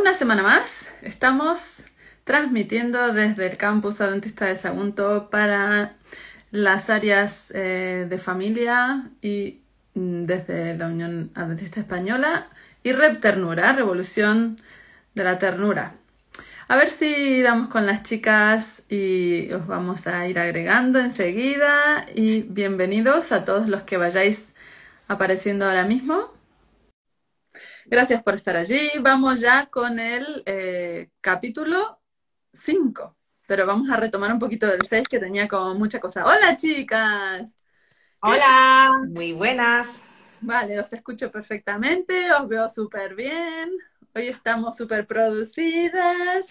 Una semana más estamos transmitiendo desde el campus Adventista de Sagunto para las áreas de familia y desde la Unión Adventista Española y Rep Ternura, Revolución de la Ternura. A ver si damos con las chicas y os vamos a ir agregando enseguida. Y bienvenidos a todos los que vayáis apareciendo ahora mismo. Gracias por estar allí. Vamos ya con el capítulo 5, pero vamos a retomar un poquito del 6 que tenía como mucha cosa. ¡Hola, chicas! ¿Sí? Hola, muy buenas. Vale, os escucho perfectamente, os veo súper bien. Hoy estamos súper producidas.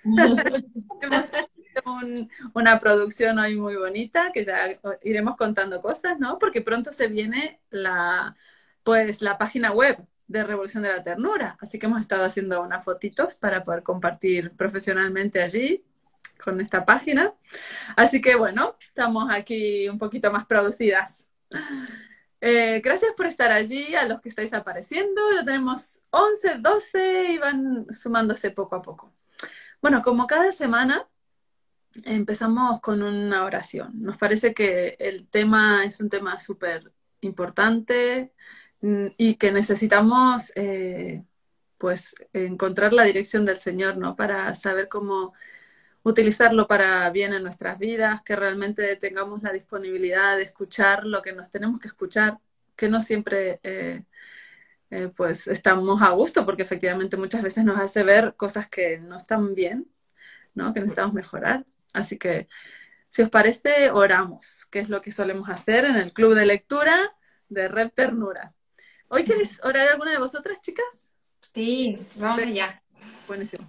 Hemos hecho una producción hoy muy bonita, que ya iremos contando cosas, ¿no? Porque pronto se viene la página web de Revolución de la Ternura. Así que hemos estado haciendo unas fotitos para poder compartir profesionalmente allí con esta página. Así que bueno, estamos aquí un poquito más producidas. Gracias por estar allí, a los que estáis apareciendo. Ya tenemos 11, 12 y van sumándose poco a poco. Bueno, como cada semana empezamos con una oración. Nos parece que el tema es un tema súper importante y que necesitamos pues encontrar la dirección del Señor, ¿no? Para saber cómo utilizarlo para bien en nuestras vidas, que realmente tengamos la disponibilidad de escuchar lo que nos tenemos que escuchar, que no siempre pues estamos a gusto, porque efectivamente muchas veces nos hace ver cosas que no están bien, ¿no? Que necesitamos mejorar. Así que, si os parece, oramos, que es lo que solemos hacer en el club de lectura de Rep Ternura. ¿Hoy queréis orar alguna de vosotras, chicas? Sí, vamos allá. Buenísimo.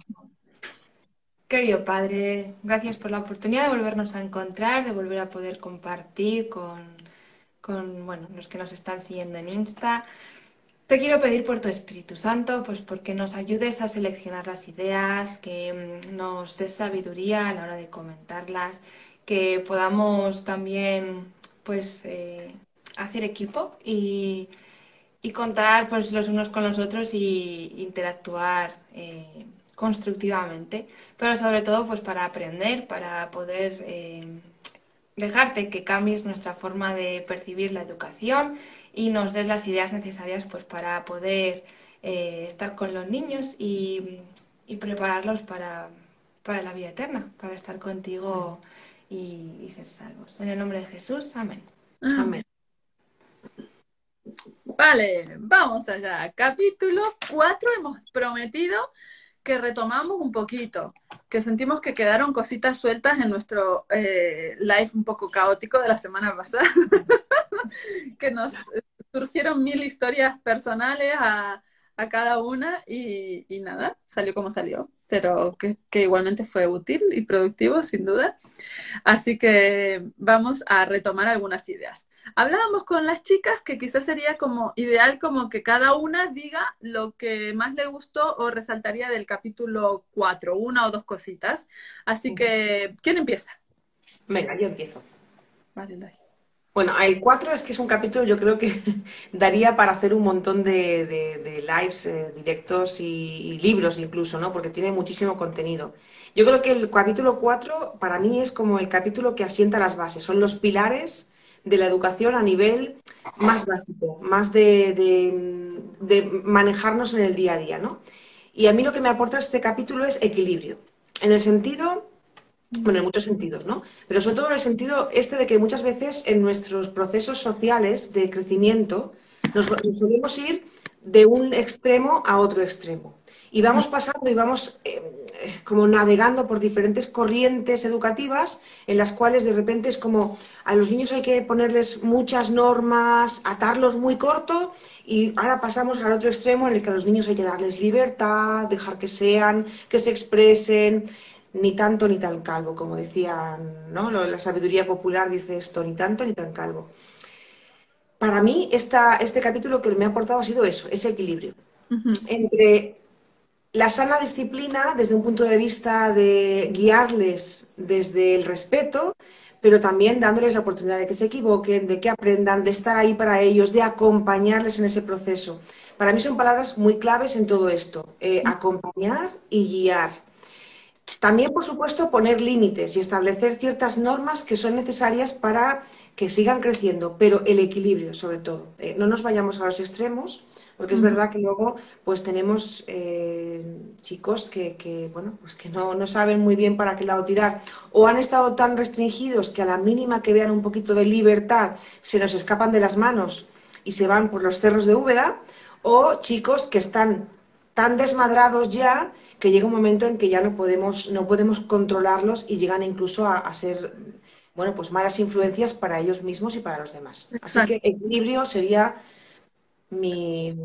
Querido Padre, gracias por la oportunidad de volvernos a encontrar, de volver a poder compartir con bueno, los que nos están siguiendo en Insta. Te quiero pedir por tu Espíritu Santo, pues porque nos ayudes a seleccionar las ideas, que nos des sabiduría a la hora de comentarlas, que podamos también pues hacer equipo y contar pues los unos con los otros y interactuar constructivamente, pero sobre todo pues para aprender, para poder dejarte que cambies nuestra forma de percibir la educación y nos des las ideas necesarias pues para poder estar con los niños y prepararlos para la vida eterna, para estar contigo y ser salvos. En el nombre de Jesús, amén. Amén. Vale, vamos allá. Capítulo 4, hemos prometido que retomamos un poquito, que sentimos que quedaron cositas sueltas en nuestro live un poco caótico de la semana pasada, que nos surgieron 1000 historias personales a cada una y nada, salió como salió, pero que igualmente fue útil y productivo, sin duda. Así que vamos a retomar algunas ideas. Hablábamos con las chicas que quizás sería como ideal como que cada una diga lo que más le gustó o resaltaría del capítulo 4, una o dos cositas. Así que, ¿quién empieza? Venga, yo empiezo. Vale, Lai. Bueno, el 4 es que es un capítulo, yo creo que daría para hacer un montón de lives, directos y libros incluso, ¿no? Porque tiene muchísimo contenido. Yo creo que el capítulo 4 para mí es como el capítulo que asienta las bases, son los pilares de la educación a nivel más básico, más de manejarnos en el día a día, ¿no? Y a mí lo que me aporta este capítulo es equilibrio, en el sentido... Bueno, en muchos sentidos, ¿no? Pero sobre todo en el sentido este de que muchas veces en nuestros procesos sociales de crecimiento nos solemos ir de un extremo a otro extremo. Y vamos pasando y vamos como navegando por diferentes corrientes educativas en las cuales de repente es como a los niños hay que ponerles muchas normas, atarlos muy corto y ahora pasamos al otro extremo en el que a los niños hay que darles libertad, dejar que sean, que se expresen ni tanto ni tan calvo, como decían, ¿no? La sabiduría popular dice esto, ni tanto ni tan calvo. Para mí, este capítulo que me ha aportado ha sido eso, ese equilibrio entre la sana disciplina desde un punto de vista de guiarles desde el respeto, pero también dándoles la oportunidad de que se equivoquen, de que aprendan, de estar ahí para ellos, de acompañarles en ese proceso. Para mí son palabras muy claves en todo esto, acompañar y guiar. También, por supuesto, poner límites y establecer ciertas normas que son necesarias para que sigan creciendo, pero el equilibrio sobre todo. No nos vayamos a los extremos, porque es Ujú. verdad que luego pues tenemos chicos bueno, pues que no saben muy bien para qué lado tirar o han estado tan restringidos que a la mínima que vean un poquito de libertad se nos escapan de las manos y se van por los cerros de Úbeda, o chicos que están tan desmadrados ya que llega un momento en que ya no podemos controlarlos y llegan incluso a ser, bueno, pues malas influencias para ellos mismos y para los demás. Así Exacto. que equilibrio sería mi,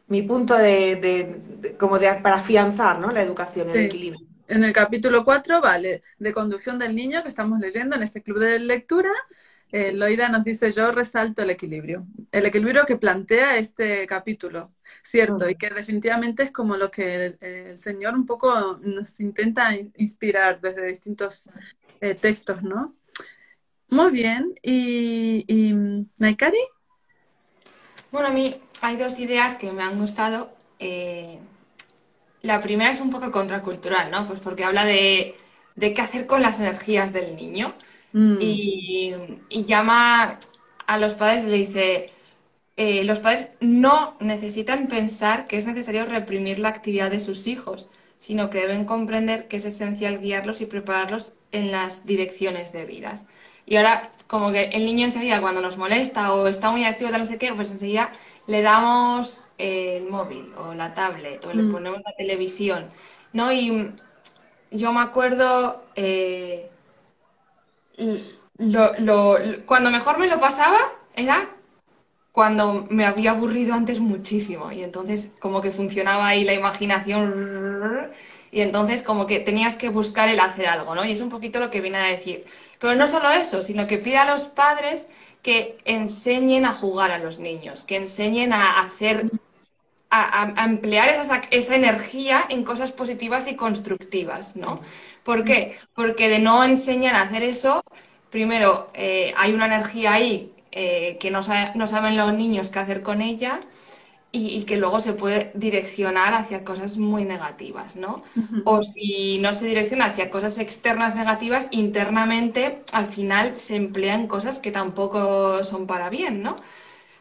mi punto para afianzar, ¿no? La educación, el Sí. equilibrio. En el capítulo 4 vale, de conducción del niño que estamos leyendo en este club de lectura, Sí. Loida nos dice, yo resalto el equilibrio que plantea este capítulo, cierto, y Ujú. que definitivamente es como lo que el Señor un poco nos intenta inspirar desde distintos textos, ¿no? Muy bien, y Naikari, Bueno, a mí hay dos ideas que me han gustado. La primera es un poco contracultural, ¿no? Pues porque habla de qué hacer con las energías del niño mm, y, y llama a los padres y le dice, los padres no necesitan pensar que es necesario reprimir la actividad de sus hijos, sino que deben comprender que es esencial guiarlos y prepararlos en las direcciones debidas. Y ahora, como que el niño enseguida, cuando nos molesta o está muy activo, tal no sé qué, pues enseguida le damos el móvil o la tablet o le mm, ponemos la televisión, ¿no? Y yo me acuerdo, cuando mejor me lo pasaba era cuando me había aburrido antes muchísimo y entonces como que funcionaba ahí la imaginación y entonces como que tenías que buscar el hacer algo, ¿no? Y es un poquito lo que viene a decir. Pero no solo eso, sino que pide a los padres que enseñen a jugar a los niños, que enseñen a hacer, a emplear esa energía en cosas positivas y constructivas, ¿no? ¿Por mm, qué? Porque de no enseñar a hacer eso, primero, hay una energía ahí que no saben los niños qué hacer con ella y que luego se puede direccionar hacia cosas muy negativas, ¿no? ujú. O si no se direcciona hacia cosas externas negativas, internamente al final se emplean cosas que tampoco son para bien, ¿no?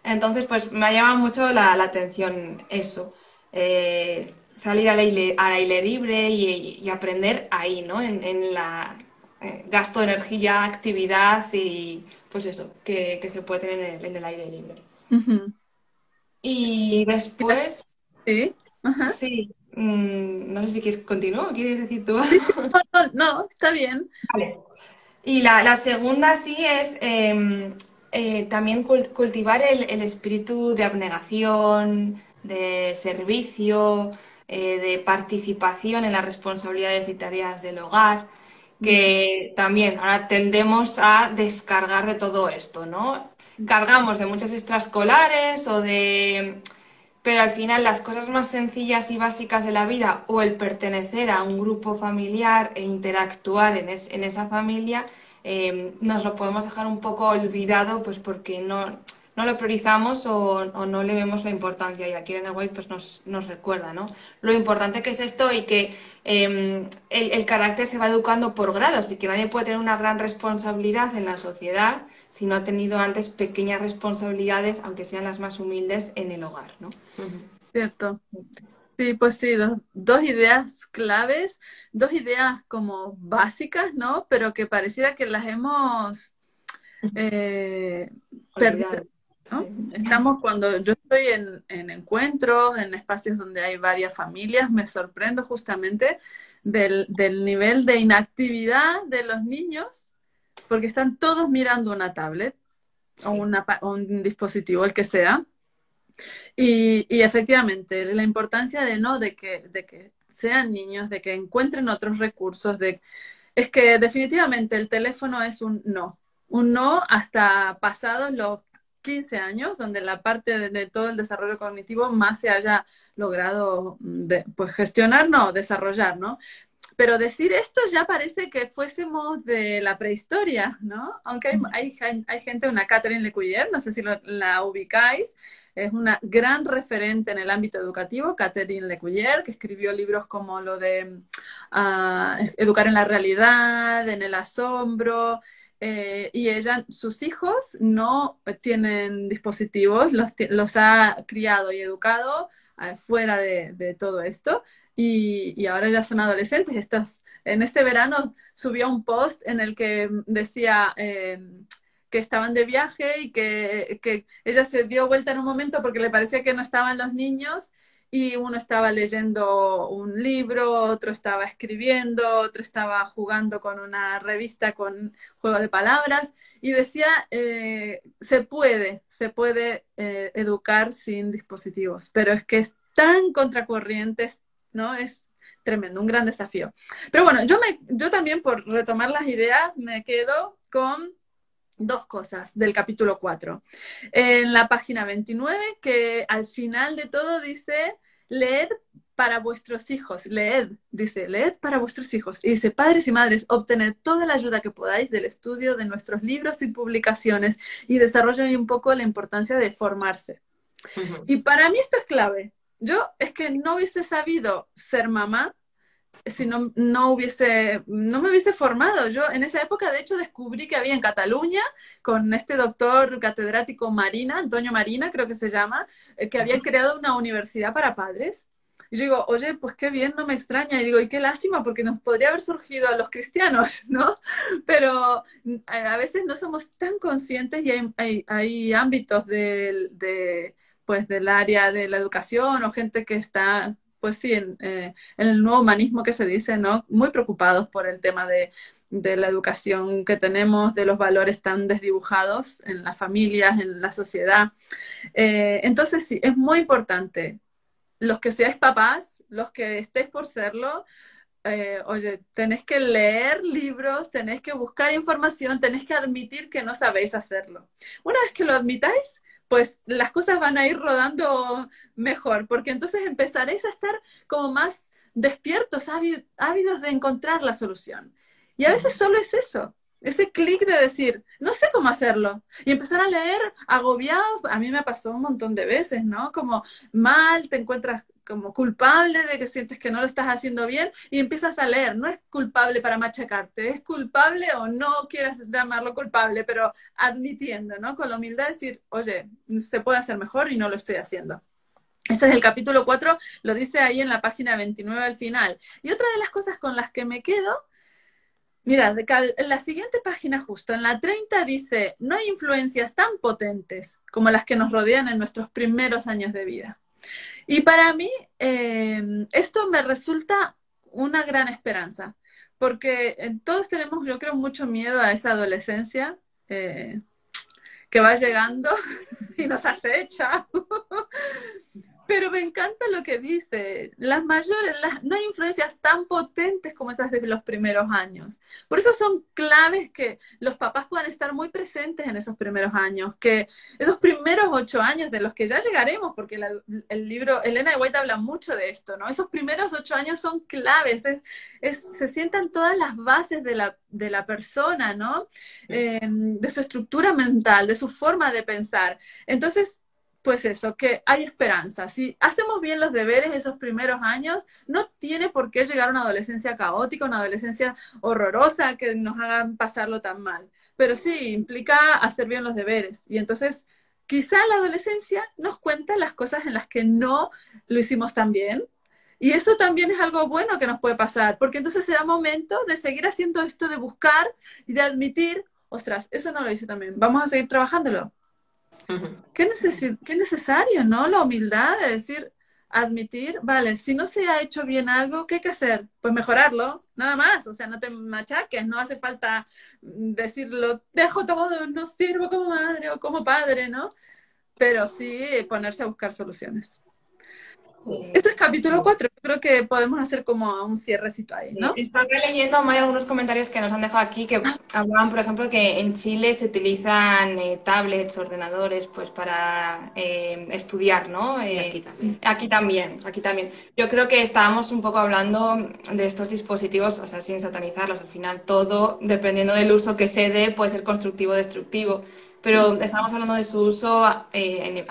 Entonces, pues me ha llamado mucho la atención eso. Salir al aire libre y aprender ahí, ¿no? En la gasto de energía, actividad y pues eso, que se puede tener en el aire libre. Ujú. Y Y las- después, Sí, ajá. sí, no sé si quieres continuar o quieres decir tú. Sí, sí, no, no, no, está bien. Vale. Y la segunda sí es también cultivar el espíritu de abnegación, de servicio, de participación en las responsabilidades y tareas del hogar, Mm, que también ahora tendemos a descargar de todo esto, ¿no? Cargamos de muchas extraescolares o de... Pero al final las cosas más sencillas y básicas de la vida o el pertenecer a un grupo familiar e interactuar en esa familia, nos lo podemos dejar un poco olvidado pues porque no lo priorizamos o no le vemos la importancia. Y aquí en el White pues nos recuerda, ¿no? Lo importante que es esto y que el carácter se va educando por grados y que nadie puede tener una gran responsabilidad en la sociedad si no ha tenido antes pequeñas responsabilidades, aunque sean las más humildes, en el hogar, ¿no? Ujú. cierto. Sí, pues sí, dos ideas claves, dos ideas como básicas, ¿no? Pero que pareciera que las hemos eh, perdido, Olvidado. ¿no? Sí. Estamos cuando yo estoy en encuentros, en espacios donde hay varias familias, me sorprendo justamente del nivel de inactividad de los niños, porque están todos mirando una tablet o, Sí. o un dispositivo, el que sea. Y efectivamente, la importancia de no, de que sean niños, de que encuentren otros recursos, es que definitivamente el teléfono es un no hasta pasados los 15 años, donde la parte de todo el desarrollo cognitivo más se haya logrado pues gestionar, no, desarrollar, ¿no? Pero decir esto ya parece que fuésemos de la prehistoria, ¿no? Aunque hay gente, una Catherine Lecuyer, no sé si la ubicáis, es una gran referente en el ámbito educativo, Catherine Lecuyer, que escribió libros como lo de Educar en la realidad, en el asombro, y ella, sus hijos no tienen dispositivos, los ha criado y educado fuera de todo esto. Y ahora ya son adolescentes. En este verano subió un post en el que decía que estaban de viaje y que ella se dio vuelta en un momento porque le parecía que no estaban los niños y uno estaba leyendo un libro, otro estaba escribiendo, otro estaba jugando con una revista con juego de palabras y decía, educar sin dispositivos, pero es que es tan contracorriente, ¿no? Es tremendo, un gran desafío. Pero bueno, yo también, por retomar las ideas, me quedo con dos cosas del capítulo 4. En la página 29, que al final de todo dice, leed para vuestros hijos, leed para vuestros hijos. Y dice, padres y madres, obtened toda la ayuda que podáis del estudio de nuestros libros y publicaciones y desarrollen un poco la importancia de formarse. Y para mí esto es clave. Yo es que no hubiese sabido ser mamá si no me hubiese formado. Yo en esa época, de hecho, descubrí que había en Cataluña, con este doctor catedrático Marina, Antonio Marina, creo que se llama, que había creado una universidad para padres. Y yo digo, oye, pues qué bien, no me extraña. Y digo, y qué lástima, porque nos podría haber surgido a los cristianos, ¿no? Pero a veces no somos tan conscientes y hay ámbitos pues, del área de la educación o gente que está, pues sí, en el nuevo humanismo que se dice, ¿no? Muy preocupados por el tema de la educación que tenemos, de los valores tan desdibujados en las familias, en la sociedad. Entonces sí, es muy importante. Los que seáis papás, los que estéis por serlo, oye, tenéis que leer libros, tenéis que buscar información, tenéis que admitir que no sabéis hacerlo. Una vez que lo admitáis, pues las cosas van a ir rodando mejor, porque entonces empezaréis a estar como más despiertos, ávidos de encontrar la solución. Y a veces solo es eso, ese clic de decir, no sé cómo hacerlo, y empezar a leer agobiados. A mí me pasó un montón de veces, ¿no? Como mal, te encuentras como culpable de que sientes que no lo estás haciendo bien y empiezas a leer. No es culpable para machacarte, es culpable, o no quieras llamarlo culpable, pero admitiendo, ¿no? Con la humildad de decir, oye, se puede hacer mejor y no lo estoy haciendo. Ese es el capítulo 4, lo dice ahí en la página 29 al final. Y otra de las cosas con las que me quedo, mira, en la siguiente página justo, en la 30 dice, no hay influencias tan potentes como las que nos rodean en nuestros primeros años de vida. Y para mí esto me resulta una gran esperanza, porque todos tenemos, yo creo, mucho miedo a esa adolescencia que va llegando y nos acecha. Pero me encanta lo que dice, no hay influencias tan potentes como esas de los primeros años. Por eso son claves que los papás puedan estar muy presentes en esos primeros años, que esos primeros 8 años de los que ya llegaremos, porque el libro, Elena de White habla mucho de esto, ¿no? Esos primeros 8 años son claves, se sientan todas las bases de la persona, ¿no? De su estructura mental, de su forma de pensar. Entonces, pues eso, que hay esperanza. Si hacemos bien los deberes esos primeros años, no tiene por qué llegar a una adolescencia caótica, una adolescencia horrorosa que nos hagan pasarlo tan mal. Pero sí, implica hacer bien los deberes. Y entonces, quizá la adolescencia nos cuenta las cosas en las que no lo hicimos tan bien. Y eso también es algo bueno que nos puede pasar, porque entonces será momento de seguir haciendo esto, de buscar y de admitir, ostras, eso no lo hice también, vamos a seguir trabajándolo. Qué necesario, ¿no? La humildad de decir, admitir, vale, si no se ha hecho bien algo, ¿qué hay que hacer? Pues mejorarlo, nada más. O sea, no te machaques, no hace falta decirlo, dejo todo, no sirvo como madre o como padre, ¿no? Pero sí ponerse a buscar soluciones. Sí. Este es capítulo 4. Creo que podemos hacer como un cierrecito ahí, ¿no? Estaba leyendo, hay algunos comentarios que nos han dejado aquí que hablaban, por ejemplo, que en Chile se utilizan tablets, ordenadores, pues para estudiar, ¿no? Y aquí también. Aquí también, aquí también. Yo creo que estábamos un poco hablando de estos dispositivos, o sea, sin satanizarlos. Al final todo, dependiendo del uso que se dé, puede ser constructivo o destructivo. Pero estamos hablando de su uso a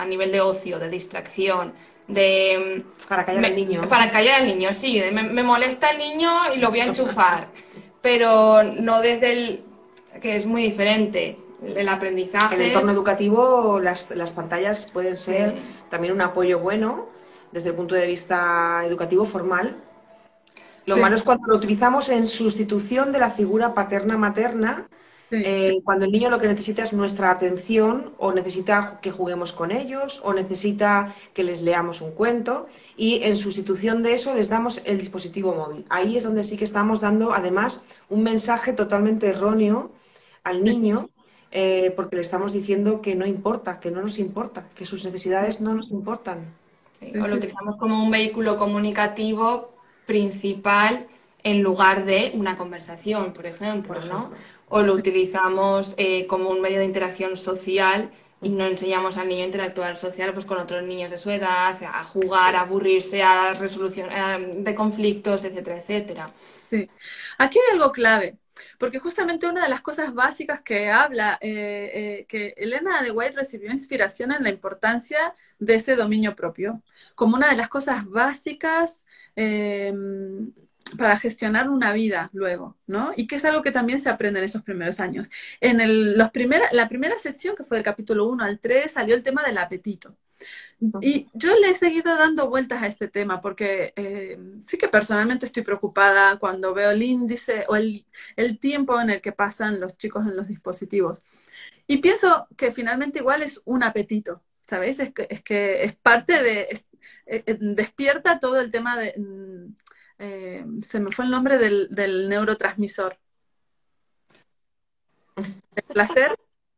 nivel de ocio, de distracción, de... Para callar al niño. Para callar al niño, sí. Me molesta el niño y lo voy a enchufar. Pero no desde el... que es muy diferente. El aprendizaje... En el entorno educativo las pantallas pueden ser también un apoyo bueno desde el punto de vista educativo formal. Lo malo es cuando lo utilizamos en sustitución de la figura paterna-materna, cuando el niño lo que necesita es nuestra atención, o necesita que juguemos con ellos, o necesita que les leamos un cuento, y en sustitución de eso les damos el dispositivo móvil. Ahí es donde sí que estamos dando, además, un mensaje totalmente erróneo al niño, porque le estamos diciendo que no importa, que no nos importa, que sus necesidades no nos importan. Sí, o lo utilizamos como un vehículo comunicativo principal en lugar de una conversación, por ejemplo, ¿no? O lo utilizamos como un medio de interacción social y no enseñamos al niño a interactuar social pues, con otros niños de su edad, a jugar, a aburrirse, a la resolución de conflictos, etcétera, etcétera. Sí. Aquí hay algo clave, porque justamente una de las cosas básicas que habla, que Elena de White recibió inspiración en la importancia de ese dominio propio, como una de las cosas básicas para gestionar una vida luego, ¿no? Y que es algo que también se aprende en esos primeros años. En la primera sección, que fue del capítulo 1 al 3, salió el tema del apetito. Y yo le he seguido dando vueltas a este tema porque sí que personalmente estoy preocupada cuando veo el índice o el tiempo en el que pasan los chicos en los dispositivos. Y pienso que finalmente igual es un apetito, ¿sabéis? Es que es parte de... despierta todo el tema de... se me fue el nombre del neurotransmisor. ¿El placer?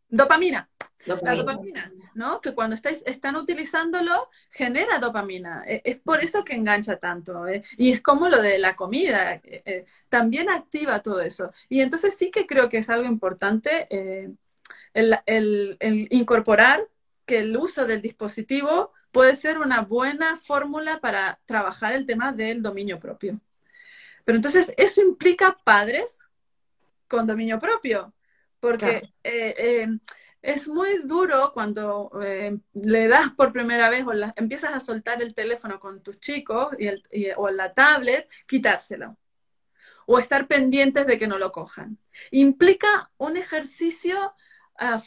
Dopamina. La dopamina, ¿no? Que cuando están utilizándolo, genera dopamina. Es por eso que engancha tanto. Y es como lo de la comida. También activa todo eso. Y entonces sí que creo que es algo importante el incorporar que el uso del dispositivo puede ser una buena fórmula para trabajar el tema del dominio propio. Pero entonces eso implica padres con dominio propio. Porque... es muy duro cuando le das por primera vez o empiezas a soltar el teléfono con tus chicos o la tablet, quitárselo. O estar pendientes de que no lo cojan. Implica un ejercicio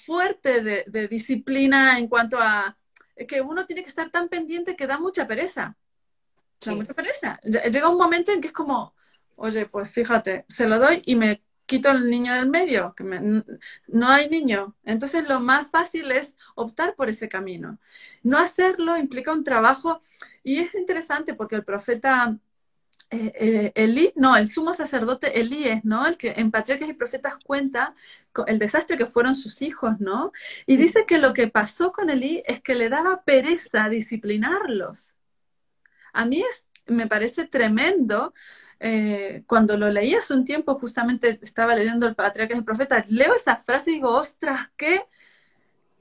fuerte de disciplina en cuanto a que uno tiene que estar tan pendiente que da mucha pereza. Da mucha pereza. Llega un momento en que es como, oye, pues fíjate, se lo doy y me quito el niño del medio, no hay niño. Entonces lo más fácil es optar por ese camino. No hacerlo implica un trabajo, y es interesante porque el profeta Elí, no, el sumo sacerdote Elías, ¿no? El que en Patriarcas y Profetas cuenta el desastre que fueron sus hijos, ¿no? Y dice que lo que pasó con Elí es que le daba pereza disciplinarlos. A mí me parece tremendo. Cuando lo leí hace un tiempo, justamente estaba leyendo el Patriarcas y Profetas, leo esa frase y digo, ostras, qué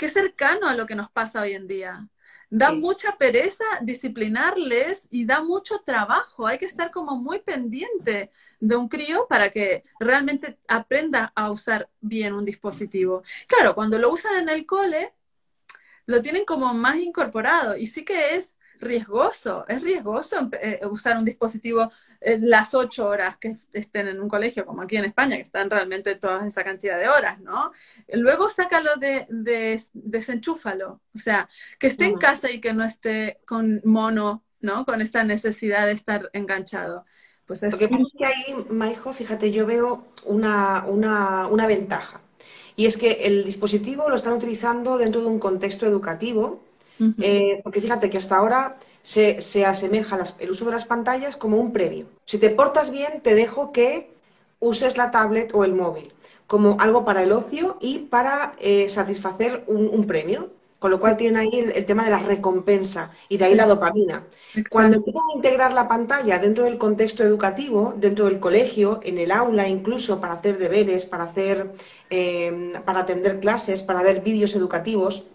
cercano a lo que nos pasa hoy en día. Da mucha pereza disciplinarles y da mucho trabajo. Hay que estar como muy pendiente de un crío para que realmente aprenda a usar bien un dispositivo. Claro, cuando lo usan en el cole, lo tienen como más incorporado y sí que es riesgoso usar un dispositivo las 8 horas que estén en un colegio, como aquí en España, que están realmente todas esa cantidad de horas, ¿no? Luego sácalo desenchúfalo, o sea, que esté en casa y que no esté con mono, ¿no? Con esta necesidad de estar enganchado. Pues Lo que pasa es que ahí, Maijo, fíjate, yo veo una ventaja. Y es que el dispositivo lo están utilizando dentro de un contexto educativo, porque fíjate que hasta ahora se asemeja el uso de las pantallas como un premio. Si te portas bien, te dejo que uses la tablet o el móvil como algo para el ocio y para satisfacer un premio. Con lo cual tienen ahí el tema de la recompensa y de ahí la dopamina. Cuando Exacto. empiezan a integrar la pantalla dentro del contexto educativo, dentro del colegio, en el aula incluso para hacer deberes, para atender clases, para ver vídeos educativos,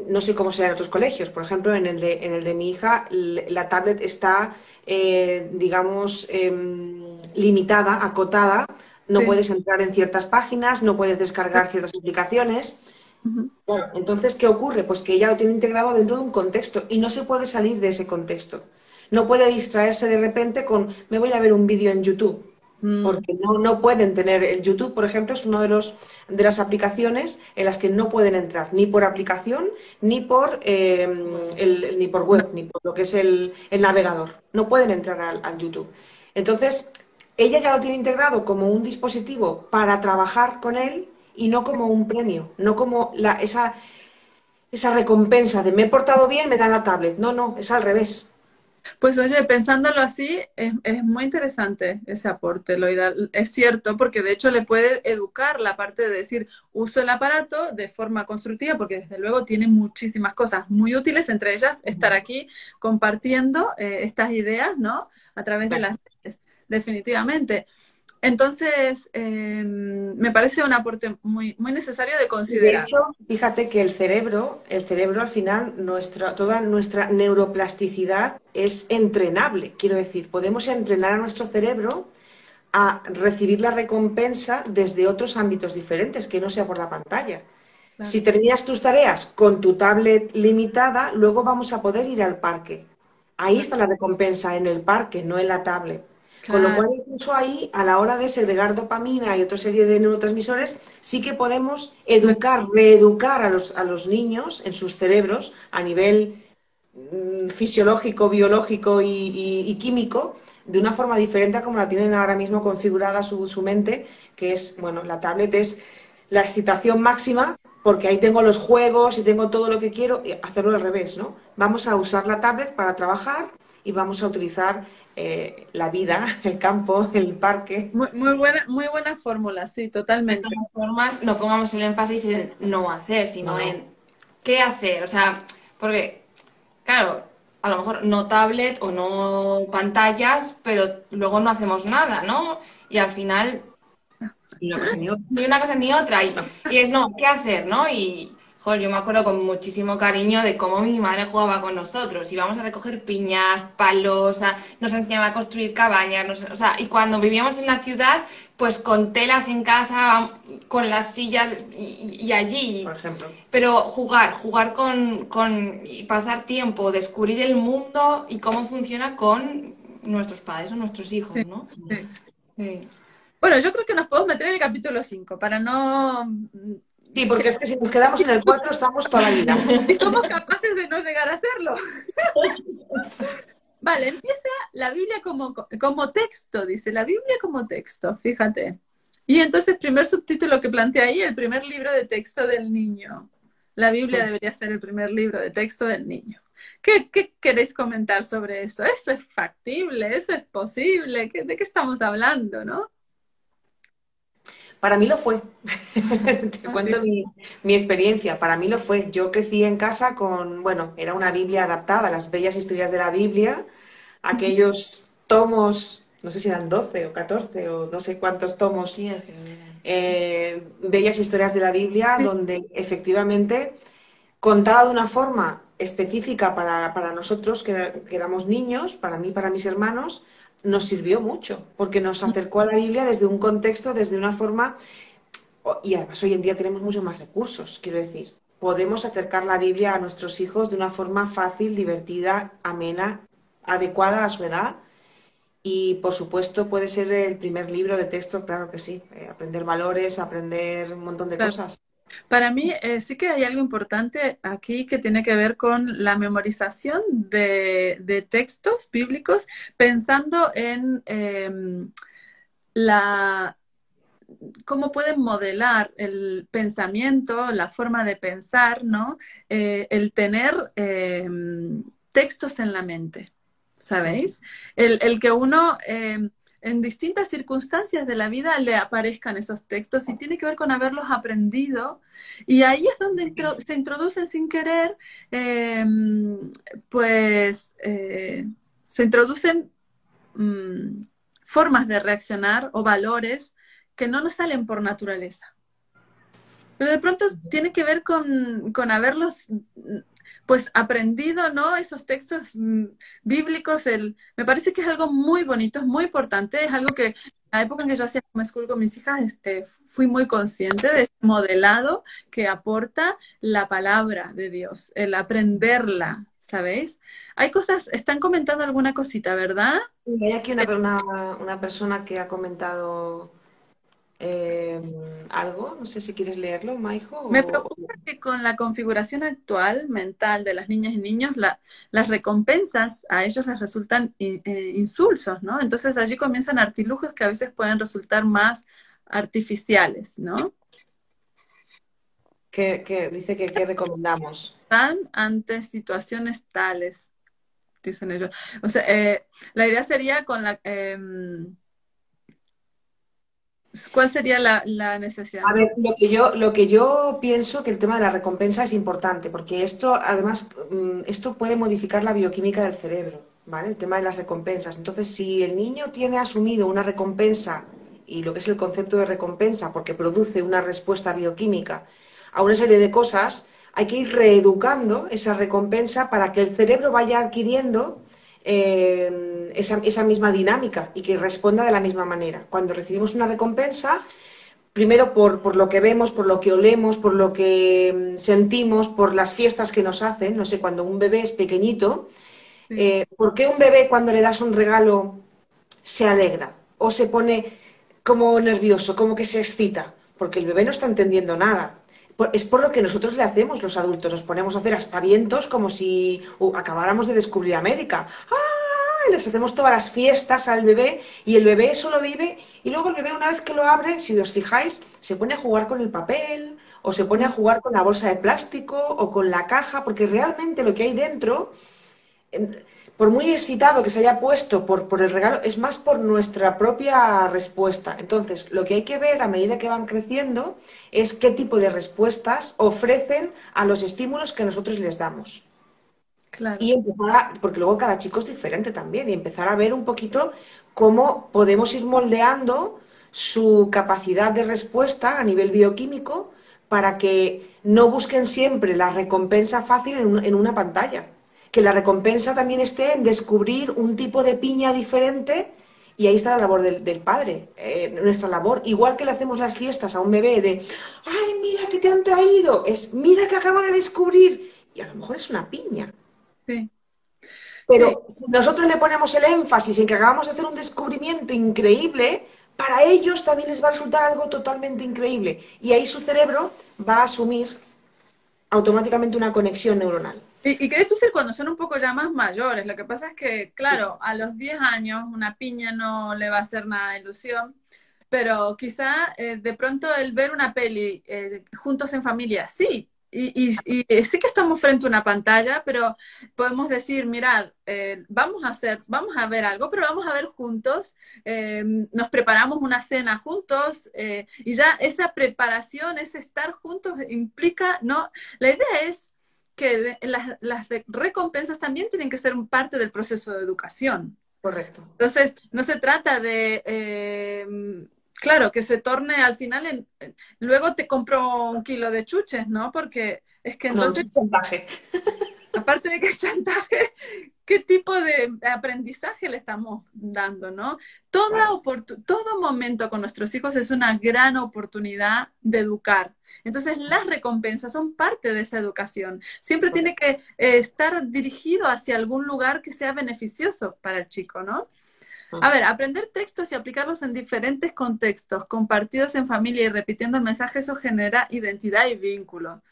no sé cómo será en otros colegios. Por ejemplo, en el de mi hija, la tablet está, digamos, limitada, acotada. No Sí. puedes entrar en ciertas páginas, no puedes descargar ciertas aplicaciones. Ujú. Claro, entonces, ¿qué ocurre? Pues que ella lo tiene integrado dentro de un contexto y no se puede salir de ese contexto. No puede distraerse de repente con, me voy a ver un vídeo en YouTube, Mm. porque no pueden tener, el YouTube, por ejemplo, es una de las aplicaciones en las que no pueden entrar, ni por aplicación, ni por No. web, ni por lo que es el navegador. No pueden entrar al YouTube. Entonces, ella ya lo tiene integrado como un dispositivo para trabajar con él y no como un premio, no como esa recompensa de me he portado bien, me dan la tablet. No, no, es al revés. Pues oye, pensándolo así, es muy interesante ese aporte, Loida. Es cierto, porque de hecho le puede educar la parte de decir, uso el aparato de forma constructiva, porque desde luego tiene muchísimas cosas muy útiles, entre ellas estar aquí compartiendo estas ideas, ¿no? A través de Claro. las redes, definitivamente. Entonces, me parece un aporte muy, muy necesario de Y de considerar. hecho, fíjate que el cerebro al final, toda nuestra neuroplasticidad es entrenable. Quiero decir, podemos entrenar a nuestro cerebro a recibir la recompensa desde otros ámbitos diferentes, que no sea por la pantalla. Si Claro, terminas tus tareas con tu tablet limitada, luego vamos a poder ir al parque. Ahí está la recompensa, en el parque, no en la tablet. Con lo claro, cual, incluso ahí, a la hora de segregar dopamina y otra serie de neurotransmisores, sí que podemos reeducar a los niños en sus cerebros a nivel fisiológico, biológico y químico, de una forma diferente a como la tienen ahora mismo configurada su mente, que es, bueno, la tablet es la excitación máxima, porque ahí tengo los juegos y tengo todo lo que quiero, y hacerlo al revés, ¿no? Vamos a usar la tablet para trabajar y vamos a utilizar la vida, el campo, el parque. muy buena fórmula, sí, De totalmente. todas formas, no pongamos el énfasis en no hacer, No, sino no. en qué hacer. O sea, porque, claro, a lo mejor no tablet o no pantallas, pero luego no hacemos nada, ¿no? Y al final Ni una cosa ni otra. ni una cosa ni otra. Y es, no, ¿qué hacer, no? Y, joder, yo me acuerdo con muchísimo cariño de cómo mi madre jugaba con nosotros. Íbamos a recoger piñas, palos, nos enseñaba a construir cabañas, o sea, y cuando vivíamos en la ciudad, pues con telas en casa, con las sillas y allí. Por ejemplo. Pero jugar y pasar tiempo, descubrir el mundo y cómo funciona con nuestros padres o nuestros hijos, Sí, ¿no? sí. Sí. Bueno, yo creo que nos podemos meter en el capítulo 5 para no... Sí, porque es que si nos quedamos en el 4 estamos toda la vida. Y somos capaces de no llegar a hacerlo. Vale, empieza la Biblia como texto, dice, la Biblia como texto, fíjate. Y entonces, primer subtítulo que plantea ahí, el primer libro de texto del niño. La Biblia debería ser el primer libro de texto del niño. ¿Qué queréis comentar sobre eso? ¿Eso es factible? ¿Eso es posible? ¿De qué estamos hablando, no? Para mí lo fue. Te Ah, sí. cuento mi experiencia. Para mí lo fue. Yo crecí en casa con, bueno, era una Biblia adaptada, las bellas historias de la Biblia, aquellos tomos, no sé si eran 12 o 14 o no sé cuántos tomos, 10 creo que eran. bellas historias de la Biblia, Sí, donde efectivamente contada de una forma específica para nosotros que éramos niños, para mí, para mis hermanos, nos sirvió mucho, porque nos acercó a la Biblia desde un contexto, desde una forma, y además hoy en día tenemos muchos más recursos, quiero decir, podemos acercar la Biblia a nuestros hijos de una forma fácil, divertida, amena, adecuada a su edad. Y por supuesto puede ser el primer libro de texto, claro que sí, aprender valores, aprender un montón de claro. cosas. Para mí sí que hay algo importante aquí que tiene que ver con la memorización de textos bíblicos, pensando en la, cómo pueden modelar el pensamiento, la forma de pensar, ¿no? El tener textos en la mente, ¿sabéis? El que uno en distintas circunstancias de la vida le aparezcan esos textos y tiene que ver con haberlos aprendido. Y ahí es donde se introducen sin querer, se introducen formas de reaccionar o valores que no nos salen por naturaleza. Pero de pronto tiene que ver con haberlos pues aprendido, ¿no? Esos textos bíblicos, me parece que es algo muy bonito, es muy importante, es algo que en la época en que yo hacía homeschool con mis hijas, fui muy consciente de ese modelado que aporta la palabra de Dios, el aprenderla, ¿sabéis? Hay cosas, están comentando alguna cosita, ¿verdad? Y hay aquí una persona que ha comentado algo, no sé si quieres leerlo, Maijo. Me preocupa que con la configuración actual mental de las niñas y niños, las recompensas a ellos les resultan insulsos, ¿no? Entonces allí comienzan artilugios que a veces pueden resultar más artificiales, ¿no? Que dice que recomendamos. Están ante situaciones tales, dicen ellos. O sea, la idea sería con la... ¿cuál sería la necesidad, A ¿no? ver, lo que yo pienso que el tema de la recompensa es importante, porque esto, además, esto puede modificar la bioquímica del cerebro, ¿vale? El tema de las recompensas. Entonces, si el niño tiene asumido una recompensa y lo que es el concepto de recompensa, porque produce una respuesta bioquímica a una serie de cosas, hay que ir reeducando esa recompensa para que el cerebro vaya adquiriendo esa misma dinámica y que responda de la misma manera. Cuando recibimos una recompensa, primero por lo que vemos, por lo que olemos, por lo que sentimos, por las fiestas que nos hacen, no sé, cuando un bebé es pequeñito, Sí. ¿por qué un bebé cuando le das un regalo se alegra o se pone como nervioso, como que se excita? Porque el bebé no está entendiendo nada. Es por lo que nosotros le hacemos los adultos, nos ponemos a hacer aspavientos como si acabáramos de descubrir América. ¡Ah! Y les hacemos todas las fiestas al bebé y el bebé eso lo vive y luego el bebé una vez que lo abre, si os fijáis, se pone a jugar con el papel o se pone a jugar con la bolsa de plástico o con la caja, porque realmente lo que hay dentro, por muy excitado que se haya puesto por el regalo, es más por nuestra propia respuesta. Entonces, lo que hay que ver a medida que van creciendo es qué tipo de respuestas ofrecen a los estímulos que nosotros les damos. Claro. Y porque luego cada chico es diferente también, y empezar a ver un poquito cómo podemos ir moldeando su capacidad de respuesta a nivel bioquímico para que no busquen siempre la recompensa fácil en una pantalla. Que la recompensa también esté en descubrir un tipo de piña diferente, y ahí está la labor del padre, nuestra labor. Igual que le hacemos las fiestas a un bebé de, ¡ay, mira que te han traído! Es, mira que acaba de descubrir. Y a lo mejor es una piña. Sí. Sí. Pero si nosotros le ponemos el énfasis en que acabamos de hacer un descubrimiento increíble, para ellos también les va a resultar algo totalmente increíble. Y ahí su cerebro va a asumir automáticamente una conexión neuronal. Y qué difícil cuando son un poco ya más mayores. Lo que pasa es que, claro, a los 10 años una piña no le va a hacer nada de ilusión, pero quizá de pronto el ver una peli juntos en familia, sí. Y sí que estamos frente a una pantalla, pero podemos decir, mirad, vamos a ver algo, pero vamos a ver juntos, nos preparamos una cena juntos, y ya esa preparación, ese estar juntos implica, ¿no? La idea es que las recompensas también tienen que ser parte del proceso de educación. Correcto. Entonces, no se trata de, claro, que se torne al final luego te compro un kilo de chuches, ¿no? Porque es que No, entonces, es un chantaje. aparte de que es chantaje, ¿qué tipo de aprendizaje le estamos dando, no? Claro. Todo momento con nuestros hijos es una gran oportunidad de educar. Entonces, las recompensas son parte de esa educación. Siempre tiene que estar dirigido hacia algún lugar que sea beneficioso para el chico, ¿no? A ver, aprender textos y aplicarlos en diferentes contextos, compartidos en familia y repitiendo el mensaje, eso genera identidad y vínculo.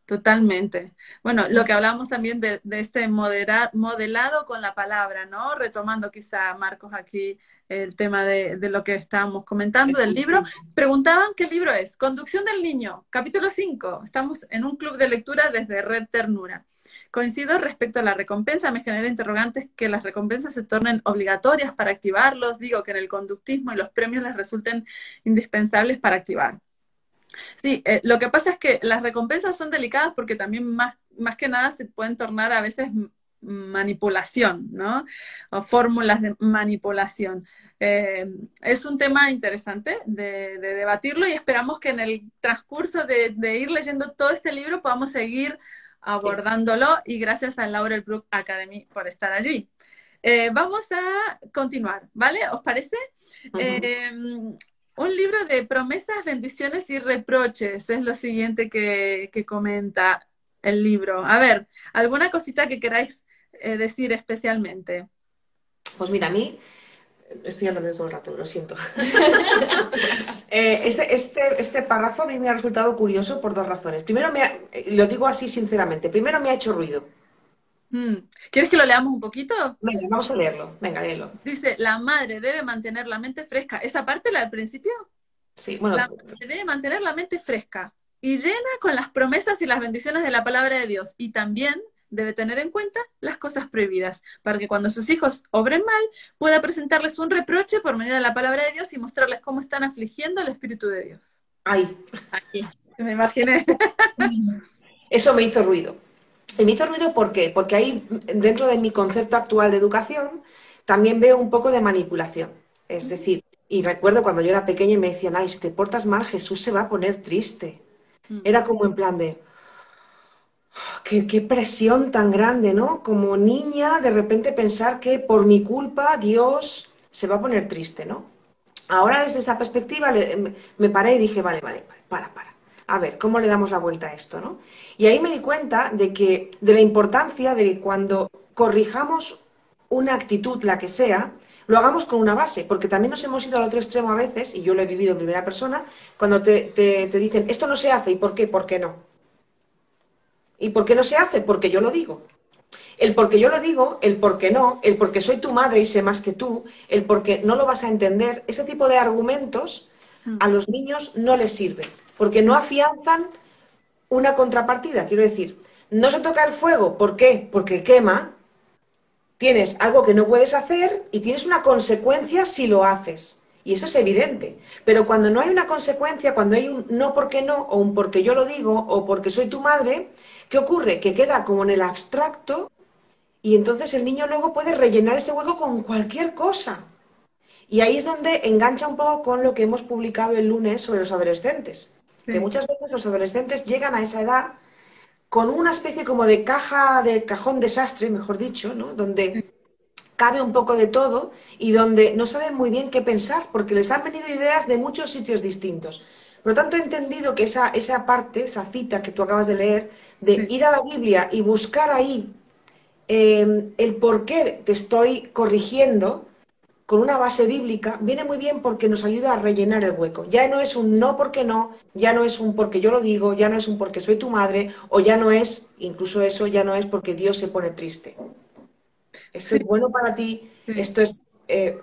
Totalmente. Bueno, lo que hablábamos también de este modelado con la palabra, ¿no? Retomando quizá, Marcos, aquí el tema de lo que estábamos comentando del libro. Preguntaban qué libro es. Conducción del niño, capítulo 5. Estamos en un club de lectura desde Red Ternura. Coincido respecto a la recompensa, me genera interrogantes que las recompensas se tornen obligatorias para activarlos, digo que en el conductismo y los premios les resulten indispensables para activar. Sí, lo que pasa es que las recompensas son delicadas porque también más que nada se pueden tornar a veces manipulación, ¿no? O fórmulas de manipulación. Es un tema interesante de debatirlo y esperamos que en el transcurso de ir leyendo todo este libro podamos seguir abordándolo y gracias a Laurel Brook Academy por estar allí. Vamos a continuar, ¿vale? ¿Os parece? Un libro de promesas, bendiciones y reproches es lo siguiente que comenta el libro. A ver, ¿alguna cosita que queráis decir especialmente? Pues mira, a mí, estoy hablando todo el rato, lo siento. Este párrafo a mí me ha resultado curioso por dos razones. Primero, lo digo así sinceramente, primero me ha hecho ruido. ¿Quieres que lo leamos un poquito? Venga, vamos a leerlo. Venga, léelo. Dice, la madre debe mantener la mente fresca. ¿Esa parte, la del principio? Sí, bueno. La madre debe mantener la mente fresca y llena con las promesas y las bendiciones de la palabra de Dios. Y también debe tener en cuenta las cosas prohibidas, para que cuando sus hijos obren mal, pueda presentarles un reproche por medio de la palabra de Dios y mostrarles cómo están afligiendo al Espíritu de Dios. Ay. Aquí, me imaginé. Eso me hizo ruido. Y me hizo ruido ¿por qué? Porque ahí, dentro de mi concepto actual de educación, también veo un poco de manipulación. Es decir, y recuerdo cuando yo era pequeña y me decían, ay, si te portas mal, Jesús se va a poner triste. Era como en plan de, qué presión tan grande, ¿no? Como niña, de repente pensar que por mi culpa Dios se va a poner triste, ¿no? Ahora desde esa perspectiva me paré y dije, vale, para. A ver, ¿cómo le damos la vuelta a esto, no? Y ahí me di cuenta de la importancia de que cuando corrijamos una actitud, la que sea, lo hagamos con una base, porque también nos hemos ido al otro extremo a veces, y yo lo he vivido en primera persona, cuando te dicen, esto no se hace, ¿y por qué? ¿Por qué no? ¿Y por qué no se hace? Porque yo lo digo. El porque yo lo digo, el por qué no, el porque soy tu madre y sé más que tú, el porque no lo vas a entender, ese tipo de argumentos a los niños no les sirven, porque no afianzan una contrapartida. Quiero decir, no se toca el fuego, ¿por qué? Porque quema, tienes algo que no puedes hacer y tienes una consecuencia si lo haces. Y eso es evidente. Pero cuando no hay una consecuencia, cuando hay un no porque no, o un porque yo lo digo, o porque soy tu madre, ¿qué ocurre? Que queda como en el abstracto y entonces el niño luego puede rellenar ese hueco con cualquier cosa. Y ahí es donde engancha un poco con lo que hemos publicado el lunes sobre los adolescentes. Sí. Que muchas veces los adolescentes llegan a esa edad con una especie como de cajón desastre, mejor dicho, ¿no? Donde cabe un poco de todo y donde no saben muy bien qué pensar, porque les han venido ideas de muchos sitios distintos. Por lo tanto, he entendido que esa parte, esa cita que tú acabas de leer, de ir a la Biblia y buscar ahí el por qué te estoy corrigiendo con una base bíblica, viene muy bien porque nos ayuda a rellenar el hueco. Ya no es un no porque no, ya no es un porque yo lo digo, ya no es un porque soy tu madre, o ya no es, incluso eso ya no es porque Dios se pone triste. Esto es bueno para ti, esto es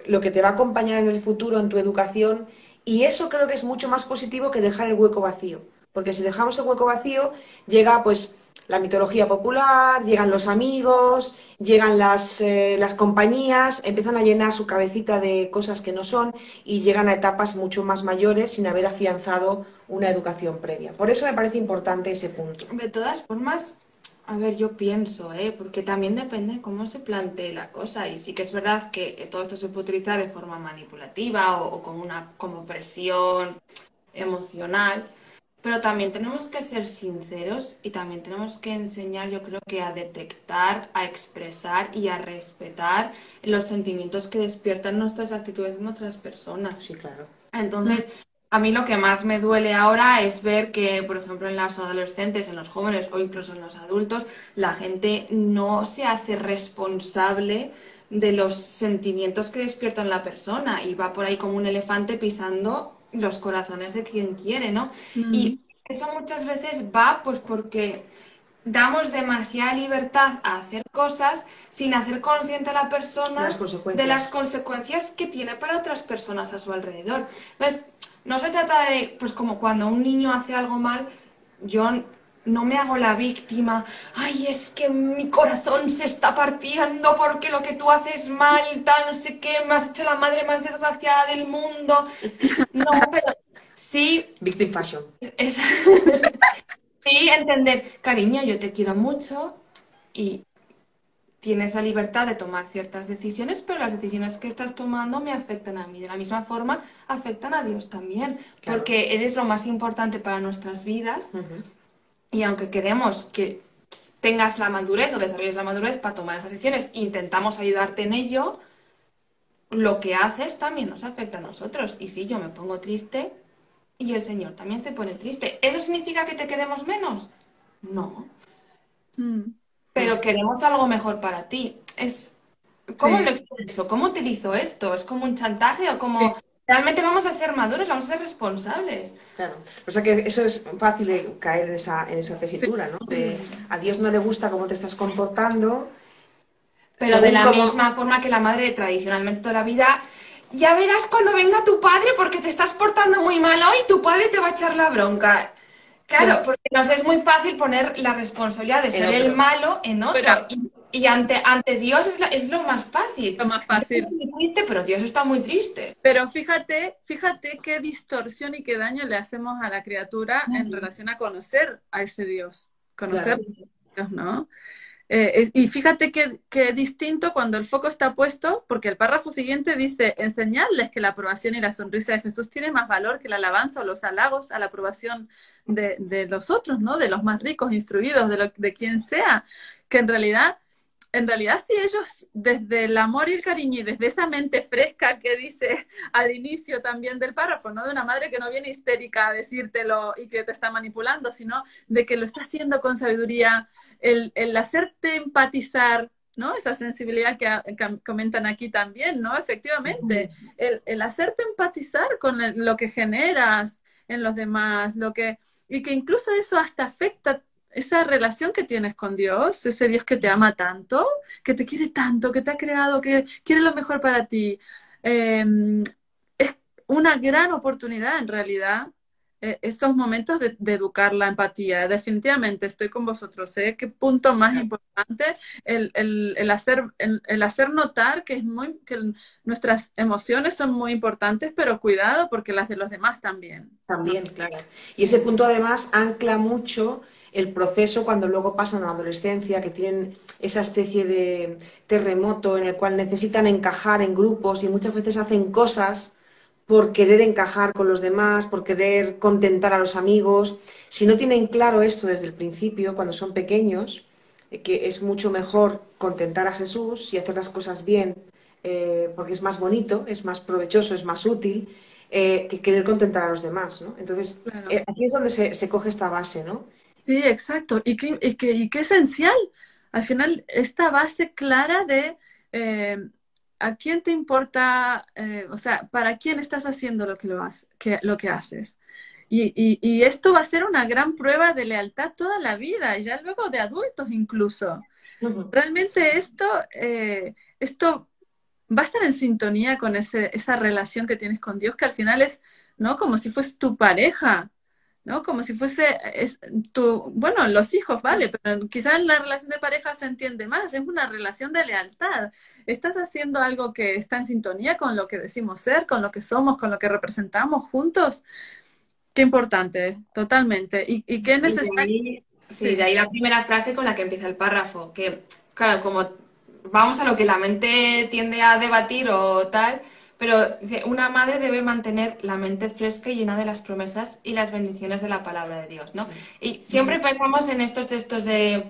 lo que te va a acompañar en el futuro, en tu educación, y eso creo que es mucho más positivo que dejar el hueco vacío. Porque si dejamos el hueco vacío, llega pues la mitología popular, llegan los amigos, llegan las compañías, empiezan a llenar su cabecita de cosas que no son y llegan a etapas mucho más mayores sin haber afianzado una educación previa. Por eso me parece importante ese punto. De todas formas, a ver, yo pienso, porque también depende cómo se plantee la cosa, y sí que es verdad que todo esto se puede utilizar de forma manipulativa o como presión emocional. Pero también tenemos que ser sinceros y también tenemos que enseñar, yo creo que a detectar, a expresar y a respetar los sentimientos que despiertan nuestras actitudes en otras personas. Sí, claro. Entonces, a mí lo que más me duele ahora es ver que, por ejemplo, en los adolescentes, en los jóvenes o incluso en los adultos, la gente no se hace responsable de los sentimientos que despiertan la persona y va por ahí como un elefante pisando los corazones de quien quiere, ¿no? Y eso muchas veces va pues porque damos demasiada libertad a hacer cosas sin hacer consciente a la persona de las consecuencias que tiene para otras personas a su alrededor. Entonces, no se trata de, pues como cuando un niño hace algo mal, yo no me hago la víctima, ay, es que mi corazón se está partiendo porque lo que tú haces mal, tal, no sé qué, me has hecho la madre más desgraciada del mundo. No, pero sí, Victim fashion. es, sí entender, cariño, yo te quiero mucho y tienes la libertad de tomar ciertas decisiones, pero las decisiones que estás tomando me afectan a mí. De la misma forma, afectan a Dios también, Claro. porque eres lo más importante para nuestras vidas. Ujú. Y aunque queremos que tengas la madurez o desarrolles la madurez para tomar esas decisiones, intentamos ayudarte en ello, lo que haces también nos afecta a nosotros. Y si yo me pongo triste y el Señor también se pone triste, ¿eso significa que te queremos menos? No, Mm, pero queremos algo mejor para ti. ¿Cómo sí, lo expreso? ¿Cómo utilizo esto? ¿Es como un chantaje o sí, como realmente vamos a ser maduros, vamos a ser responsables? Claro. O sea que eso es fácil de caer en esa sí, tesitura, ¿no? De a Dios no le gusta cómo te estás comportando, Pero de según la cómo... misma forma que la madre tradicionalmente toda la vida, ya verás cuando venga tu padre porque te estás portando muy mal hoy, tu padre te va a echar la bronca. Claro, sí. porque nos es muy fácil poner la responsabilidad de En ser el otro. malo en otro. Pero Y ante Dios es lo más fácil. lo más Yo fácil. estoy muy triste, pero Dios está muy triste. Pero fíjate qué distorsión y qué daño le hacemos a la criatura en relación a conocer a ese Dios, conocer Claro. a Dios, ¿no? Y fíjate qué distinto cuando el foco está puesto, porque el párrafo siguiente dice, enseñarles que la aprobación y la sonrisa de Jesús tiene más valor que la alabanza o los halagos a la aprobación de los otros, ¿no? De los más ricos, instruidos, de quien sea, que en realidad, si ellos desde el amor y el cariño y desde esa mente fresca que dice al inicio también del párrafo, no de una madre que no viene histérica a decírtelo y que te está manipulando, sino de que lo está haciendo con sabiduría, el hacerte empatizar, ¿no? Esa sensibilidad que comentan aquí también, ¿no? Efectivamente, el hacerte empatizar con lo que generas en los demás, y que incluso eso hasta afecta esa relación que tienes con Dios, ese Dios que te ama tanto, que te quiere tanto, que te ha creado, que quiere lo mejor para ti. Eh, es una gran oportunidad en realidad estos momentos de educar la empatía. Definitivamente estoy con vosotros. ¿Eh? Qué punto más importante el hacer notar que nuestras emociones son muy importantes, pero cuidado porque las de los demás también. ¿No? También, claro. Y ese punto además ancla mucho el proceso cuando luego pasan a la adolescencia, que tienen esa especie de terremoto en el cual necesitan encajar en grupos y muchas veces hacen cosas por querer encajar con los demás, por querer contentar a los amigos. Si no tienen claro esto desde el principio, cuando son pequeños, que es mucho mejor contentar a Jesús y hacer las cosas bien, porque es más bonito, es más provechoso, es más útil que querer contentar a los demás, ¿no? Entonces, Claro. aquí es donde se coge esta base, ¿no? Sí, exacto. Y qué esencial. Al final, esta base clara de a quién te importa, o sea, para quién estás haciendo lo que haces. Y esto va a ser una gran prueba de lealtad toda la vida, ya luego de adultos incluso. Ujú. Realmente esto va a estar en sintonía con esa relación que tienes con Dios, que al final es, ¿no? Como si fuese tu pareja, ¿no? Como si fuese bueno, los hijos, vale, pero quizás la relación de pareja se entiende más, es una relación de lealtad. Estás haciendo algo que está en sintonía con lo que decimos ser, con lo que somos, con lo que representamos juntos. Qué importante, totalmente. Y qué Y de necesario. ahí, sí, de Sí, ahí la primera frase con la que empieza el párrafo, que claro, como vamos a lo que la mente tiende a debatir o tal, pero dice, una madre debe mantener la mente fresca y llena de las promesas y las bendiciones de la palabra de Dios, ¿no? Y siempre pensamos en estos textos de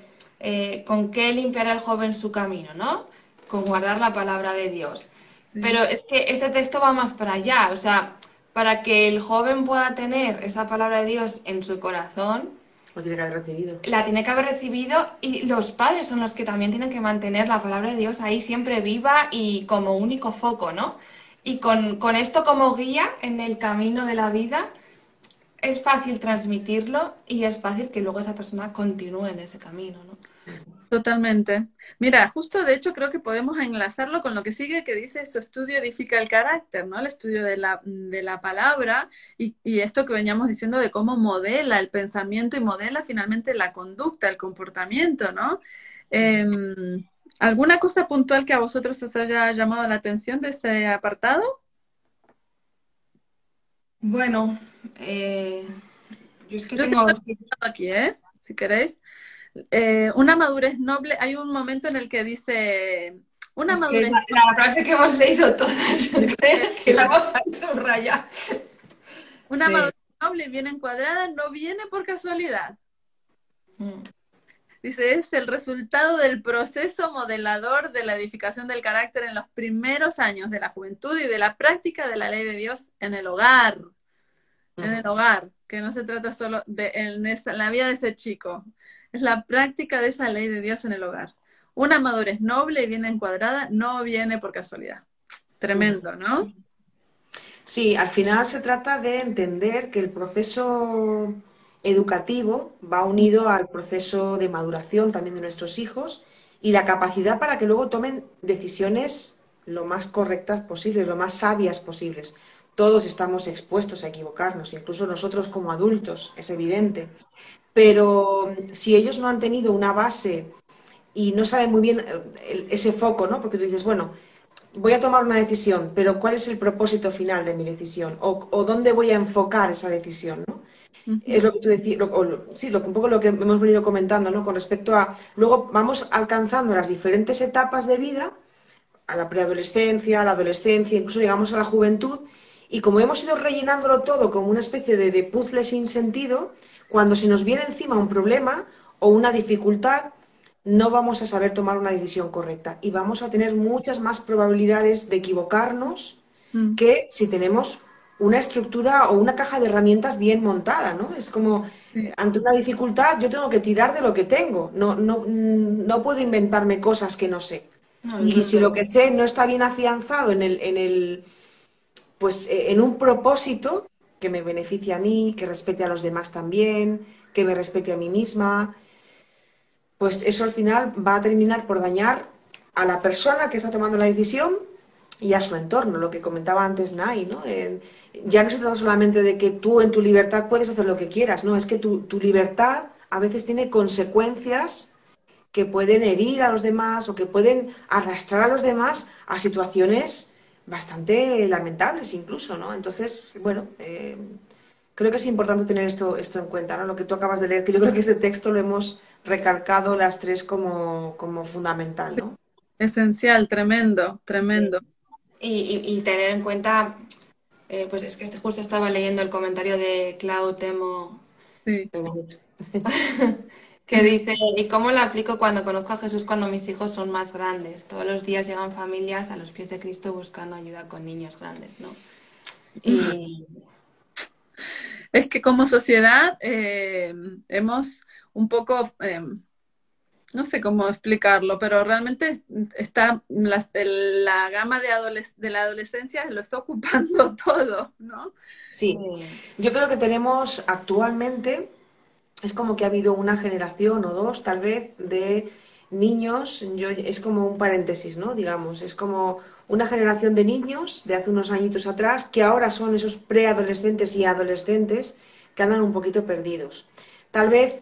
con qué limpiará el joven su camino, ¿no? Con guardar la palabra de Dios. sí. Pero es que este texto va más para allá, o sea, para que el joven pueda tener esa palabra de Dios en su corazón, Lo tiene que haber recibido. la tiene que haber recibido y los padres son los que también tienen que mantener la palabra de Dios ahí siempre viva y como único foco, ¿no? Y con esto como guía en el camino de la vida, es fácil transmitirlo y es fácil que luego esa persona continúe en ese camino, ¿no? Totalmente. Mira, justo de hecho creo que podemos enlazarlo con lo que sigue, que dice su estudio edifica el carácter, ¿no? El estudio de la palabra y esto que veníamos diciendo de cómo modela el pensamiento y modela finalmente la conducta, el comportamiento, ¿no? ¿Alguna cosa puntual que a vosotros os haya llamado la atención de este apartado? Bueno, yo es que Yo tengo... tengo aquí, ¿eh? Si queréis. Una madurez noble, hay un momento en el que dice, una Es que es madurez la frase que hemos leído todas, creo que la vamos a subrayar. Una Sí. madurez noble y bien encuadrada no viene por casualidad. Mm. Dice, es el resultado del proceso modelador de la edificación del carácter en los primeros años de la juventud y de la práctica de la ley de Dios en el hogar. En el hogar, que no se trata solo de en la vida de ese chico. Es la práctica de esa ley de Dios en el hogar. Una madurez noble y bien encuadrada no viene por casualidad. Tremendo, ¿no? Sí, al final se trata de entender que el proceso educativo va unido al proceso de maduración también de nuestros hijos y la capacidad para que luego tomen decisiones lo más correctas posibles, lo más sabias posibles. Todos estamos expuestos a equivocarnos, incluso nosotros como adultos, es evidente. Pero si ellos no han tenido una base y no saben muy bien ese foco, ¿no? Porque tú dices, bueno, voy a tomar una decisión, pero ¿cuál es el propósito final de mi decisión? O dónde voy a enfocar esa decisión, ¿no? Es Ujú. lo que tú decías, sí, un poco lo que hemos venido comentando, ¿no? Con respecto a, luego vamos alcanzando las diferentes etapas de vida, a la preadolescencia, a la adolescencia, incluso llegamos a la juventud, y como hemos ido rellenándolo todo como una especie de puzzle sin sentido, cuando se nos viene encima un problema o una dificultad, no vamos a saber tomar una decisión correcta y vamos a tener muchas más probabilidades de equivocarnos Mm. que si tenemos una estructura o una caja de herramientas bien montada, ¿no? Es como, Sí. ante una dificultad yo tengo que tirar de lo que tengo, no puedo inventarme cosas que no sé. No, es Y si verdad. lo que sé no está bien afianzado pues en un propósito que me beneficie a mí, que respete a los demás también, que me respete a mí misma, pues eso al final va a terminar por dañar a la persona que está tomando la decisión y a su entorno, lo que comentaba antes Nay, ¿no? Ya no se trata solamente de que tú en tu libertad puedes hacer lo que quieras, no, es que tu libertad a veces tiene consecuencias que pueden herir a los demás o que pueden arrastrar a los demás a situaciones bastante lamentables incluso, ¿no? Entonces, bueno, creo que es importante tener esto en cuenta, ¿no? Lo que tú acabas de leer, que yo creo que este texto lo hemos recalcado las tres como fundamental, ¿no? Esencial, tremendo, tremendo. Y tener en cuenta, pues es que justo estaba leyendo el comentario de Clau Temo Sí. Qué bonito. que dice, ¿y cómo lo aplico cuando conozco a Jesús cuando mis hijos son más grandes? Todos los días llegan familias a los pies de Cristo buscando ayuda con niños grandes, ¿no? Sí, Y Es que como sociedad hemos un poco, no sé cómo explicarlo, pero realmente está la gama de la adolescencia lo está ocupando todo, ¿no? sí. Yo creo que tenemos actualmente, es como que ha habido una generación o dos, tal vez, de niños, es como un paréntesis, ¿no? Digamos, es como una generación de niños de hace unos añitos atrás que ahora son esos preadolescentes y adolescentes que andan un poquito perdidos. Tal vez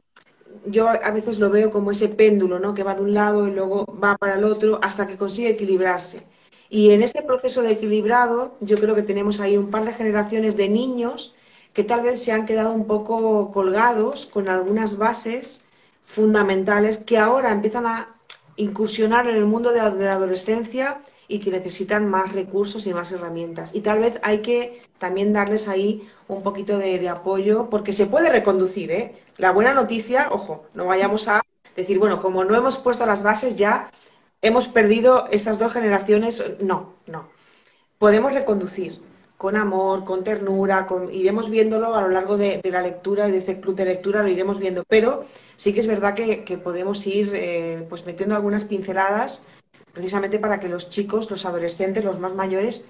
yo a veces lo veo como ese péndulo, ¿no? Que va de un lado y luego va para el otro hasta que consigue equilibrarse. Y en este proceso de equilibrado, yo creo que tenemos ahí un par de generaciones de niños que tal vez se han quedado un poco colgados con algunas bases fundamentales que ahora empiezan a incursionar en el mundo de la adolescencia y que necesitan más recursos y más herramientas. Y tal vez hay que también darles ahí un poquito de apoyo porque se puede reconducir, ¿eh? La buena noticia, ojo, no vayamos a decir, bueno, como no hemos puesto las bases ya hemos perdido estas dos generaciones. No, no. Podemos reconducir con amor, con ternura, iremos viéndolo a lo largo de la lectura y de este club de lectura, lo iremos viendo. Pero sí que es verdad que podemos ir pues metiendo algunas pinceladas precisamente para que los chicos, los adolescentes, los más mayores,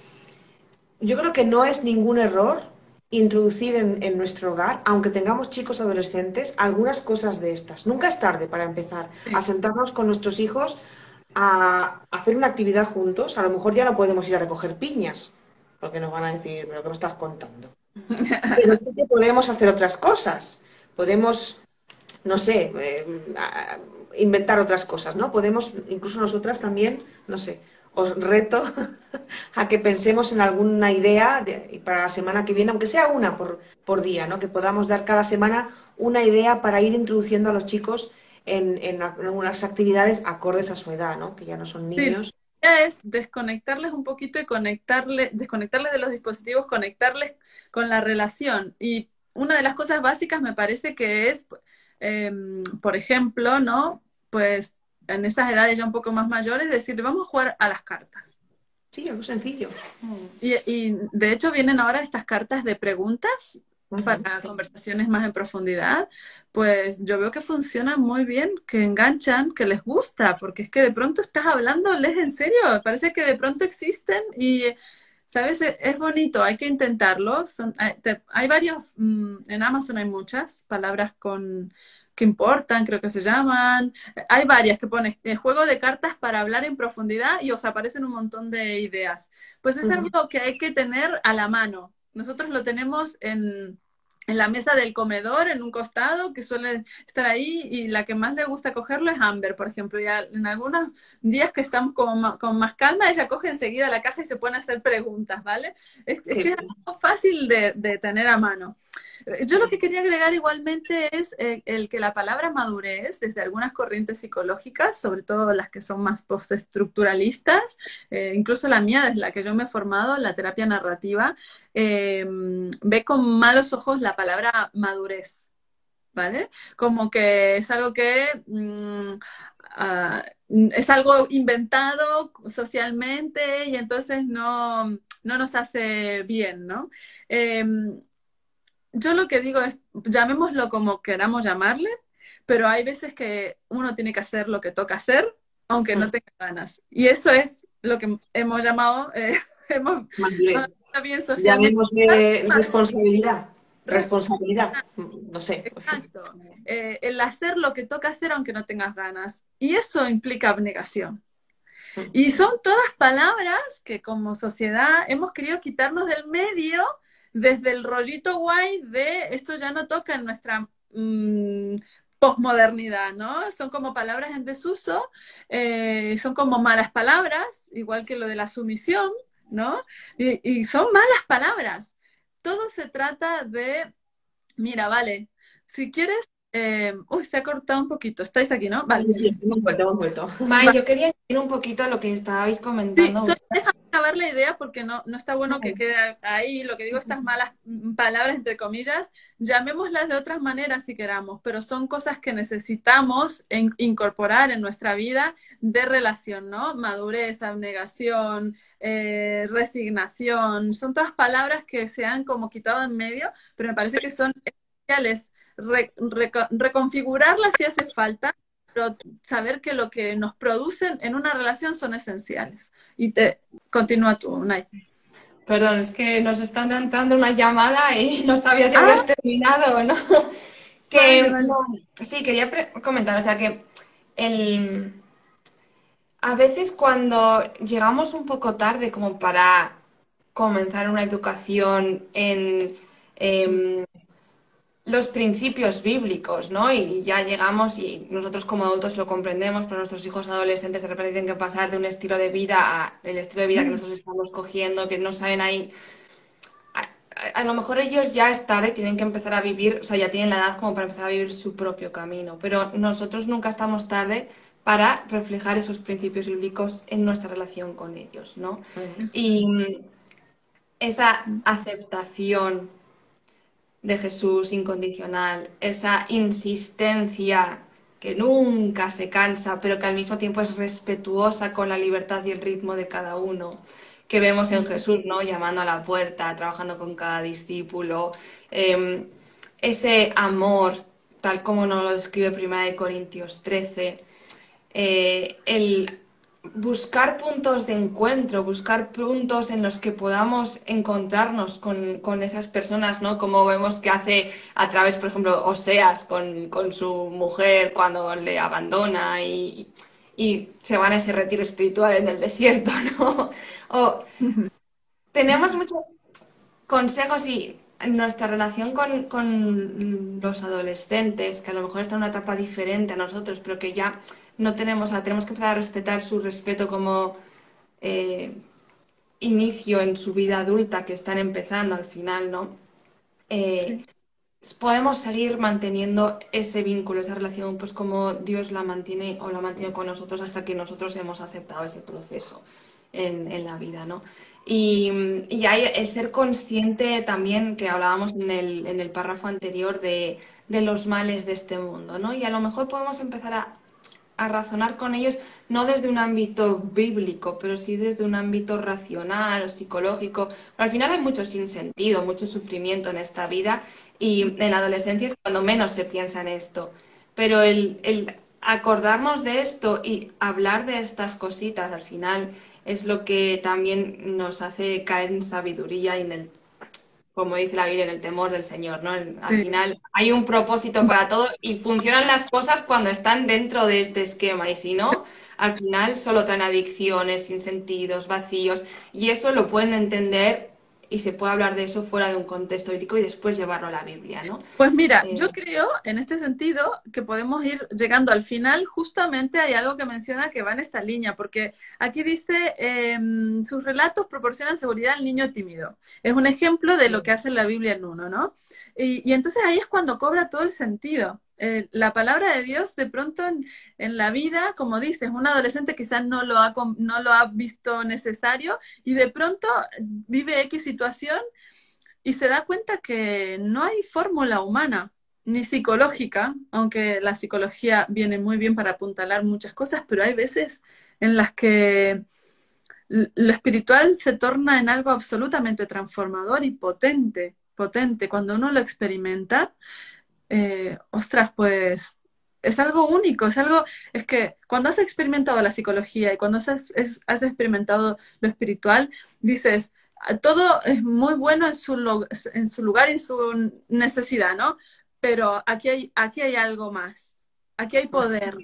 yo creo que no es ningún error introducir en nuestro hogar, aunque tengamos chicos adolescentes, algunas cosas de estas. Nunca es tarde para empezar a sentarnos con nuestros hijos a hacer una actividad juntos. A lo mejor ya no podemos ir a recoger piñas, porque nos van a decir, pero ¿qué me estás contando? Pero sí que podemos hacer otras cosas. Podemos, no sé, inventar otras cosas, ¿no? Podemos, incluso nosotras también, no sé, os reto a que pensemos en alguna idea para la semana que viene, aunque sea una por día, ¿no? Que podamos dar cada semana una idea para ir introduciendo a los chicos en algunas actividades acordes a su edad, ¿no? Que ya no son Sí, niños. la idea es desconectarles un poquito y desconectarles de los dispositivos, conectarles con la relación. Y una de las cosas básicas me parece que es, por ejemplo, ¿no? Pues en esas edades ya un poco más mayores, decir, vamos a jugar a las cartas. Sí, algo sencillo. Y de hecho vienen ahora estas cartas de preguntas para Sí. conversaciones más en profundidad, pues yo veo que funcionan muy bien, que enganchan, que les gusta, porque es que de pronto estás hablándoles en serio, parece que de pronto existen y, ¿sabes? Es bonito, hay que intentarlo. Hay varios, en Amazon hay muchas palabras que importan, creo que se llaman. Hay varias que pones juego de cartas para hablar en profundidad y os aparecen un montón de ideas. Pues es Ujú. algo que hay que tener a la mano. Nosotros lo tenemos en la mesa del comedor, en un costado, que suele estar ahí, y la que más le gusta cogerlo es Amber, por ejemplo. Ya en algunos días que estamos con más calma, ella coge enseguida la caja y se pone a hacer preguntas, ¿vale? Es Qué que es bien. algo fácil de tener a mano. Yo lo que quería agregar igualmente es el que la palabra madurez, desde algunas corrientes psicológicas, sobre todo las que son más postestructuralistas, incluso la mía, desde la que yo me he formado, la terapia narrativa, ve con malos ojos la palabra madurez, ¿vale? Como que es algo que es algo inventado socialmente y entonces no nos hace bien, ¿no? Yo lo que digo es, llamémoslo como queramos llamarle, pero hay veces que uno tiene que hacer lo que toca hacer, aunque no tenga ganas. Y eso es lo que hemos llamado, hemos Madurez. bien socialmente. Llamémosle responsabilidad. Responsabilidad. No sé. Exacto. El hacer lo que toca hacer aunque no tengas ganas. Y eso implica abnegación. Y son todas palabras que como sociedad hemos querido quitarnos del medio desde el rollito guay de esto ya no toca en nuestra posmodernidad, ¿no? Son como palabras en desuso, son como malas palabras, igual que lo de la sumisión, ¿no? Y son malas palabras. Todo se trata de, mira, vale, si quieres, uy, se ha cortado un poquito, estáis aquí, ¿no? Vale. Sí, sí, hemos vuelto, hemos vuelto. May, yo quería añadir un poquito a lo que estabais Sí, comentando. solo déjame acabar la idea porque no está bueno que quede ahí. Lo que digo, estas malas palabras, entre comillas, llamémoslas de otras maneras si queramos, pero son cosas que necesitamos incorporar en nuestra vida de relación, ¿no? Madurez, abnegación, resignación, son todas palabras que se han como quitado en medio, pero me parece que son esenciales. Reconfigurarlas si hace falta, pero saber que lo que nos producen en una relación son esenciales. Y continúa tú, Unai. Perdón, es que nos están entrando una llamada y no sabía si Ah, habías terminado o no. vale, Que vale. sí, quería comentar, o sea que el, a veces cuando llegamos un poco tarde como para comenzar una educación en los principios bíblicos, ¿no? Y ya llegamos y nosotros como adultos lo comprendemos, pero nuestros hijos adolescentes de repente tienen que pasar de un estilo de vida a el estilo de vida que nosotros estamos cogiendo, que no saben ahí. A lo mejor ellos ya es tarde, tienen que empezar a vivir, o sea, ya tienen la edad como para empezar a vivir su propio camino, pero nosotros nunca estamos tarde para reflejar esos principios bíblicos en nuestra relación con ellos, ¿no? Y esa aceptación de Jesús incondicional, esa insistencia que nunca se cansa, pero que al mismo tiempo es respetuosa con la libertad y el ritmo de cada uno, que vemos en Jesús, ¿no? Llamando a la puerta, trabajando con cada discípulo, ese amor, tal como nos lo describe 1 Corintios 13, el buscar puntos de encuentro, buscar puntos en los que podamos encontrarnos con esas personas, ¿no? Como vemos que hace a través, por ejemplo, Oseas con su mujer cuando le abandona y se van a ese retiro espiritual en el desierto, ¿no? O tenemos muchos consejos y nuestra relación con los adolescentes, que a lo mejor están en una etapa diferente a nosotros, pero que ya no tenemos, tenemos que empezar a respetar su respeto como eh, inicio en su vida adulta que están empezando al final, ¿no? Eh, Sí. podemos seguir manteniendo ese vínculo, esa relación, pues como Dios la mantiene o la mantiene con nosotros hasta que nosotros hemos aceptado ese proceso en la vida, ¿no? Y hay el ser consciente también, que hablábamos en el párrafo anterior, de los males de este mundo, ¿no? Y a lo mejor podemos empezar a razonar con ellos, no desde un ámbito bíblico, pero sí desde un ámbito racional, psicológico. Pero al final hay mucho sinsentido, mucho sufrimiento en esta vida y en la adolescencia es cuando menos se piensa en esto. Pero el acordarnos de esto y hablar de estas cositas al final es lo que también nos hace caer en sabiduría y en el, como dice la Biblia, en el temor del Señor, ¿no? Al Sí. final hay un propósito para todo y funcionan las cosas cuando están dentro de este esquema y si no, al final solo traen adicciones, sinsentidos, vacíos y eso lo pueden entender y se puede hablar de eso fuera de un contexto bíblico y después llevarlo a la Biblia, ¿no? Pues mira, Eh, yo creo en este sentido que podemos ir llegando al final. Justamente hay algo que menciona que va en esta línea, porque aquí dice, sus relatos proporcionan seguridad al niño tímido. Es un ejemplo de lo que hace la Biblia en uno, ¿no? Y entonces ahí es cuando cobra todo el sentido. La palabra de Dios de pronto en la vida, como dices, un adolescente quizás no lo ha visto necesario y de pronto vive X situación y se da cuenta que no hay fórmula humana ni psicológica, aunque la psicología viene muy bien para apuntalar muchas cosas, pero hay veces en las que lo espiritual se torna en algo absolutamente transformador y potente, potente. Cuando uno lo experimenta, ostras, pues es algo único, es que cuando has experimentado la psicología y cuando has experimentado lo espiritual, dices, todo es muy bueno en su lugar y en su necesidad, ¿no? Pero aquí hay algo más, aquí hay poder.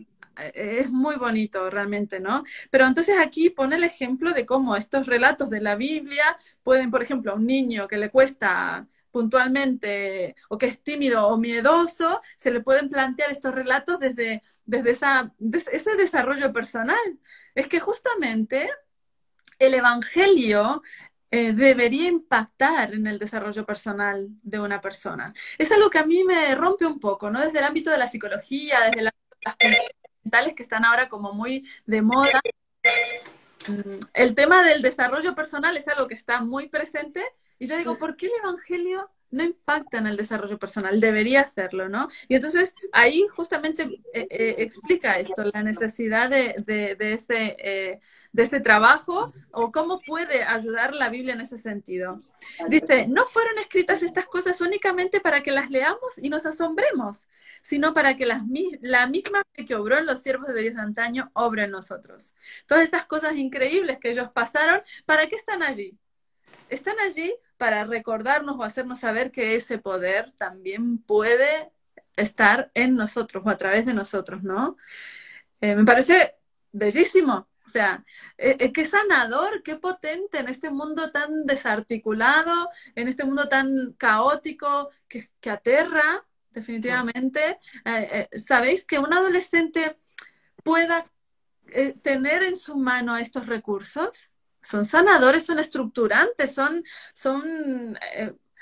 Es muy bonito realmente, ¿no? Pero entonces aquí pone el ejemplo de cómo estos relatos de la Biblia pueden, por ejemplo, a un niño que le cuesta puntualmente o que es tímido o miedoso, se le pueden plantear estos relatos desde ese desarrollo personal. Es que justamente el Evangelio debería impactar en el desarrollo personal de una persona. Es algo que a mí me rompe un poco, ¿no? Desde el ámbito de la psicología, desde el ámbito de las conductas mentales que están ahora como muy de moda. El tema del desarrollo personal es algo que está muy presente y yo digo, ¿por qué el Evangelio no impacta en el desarrollo personal? Debería hacerlo, ¿no? Y entonces ahí justamente explica esto, la necesidad de ese trabajo o cómo puede ayudar la Biblia en ese sentido. Dice, no fueron escritas estas cosas únicamente para que las leamos y nos asombremos, sino para que la misma fe que obró en los siervos de Dios de antaño obre en nosotros. Todas esas cosas increíbles que ellos pasaron, ¿para qué están allí? Están allí para recordarnos o hacernos saber que ese poder también puede estar en nosotros o a través de nosotros, ¿no? Me parece bellísimo. O sea, qué sanador, qué potente en este mundo tan desarticulado, en este mundo tan caótico, que aterra, definitivamente. ¿Sabéis que un adolescente pueda tener en su mano estos recursos? Son sanadores, son estructurantes,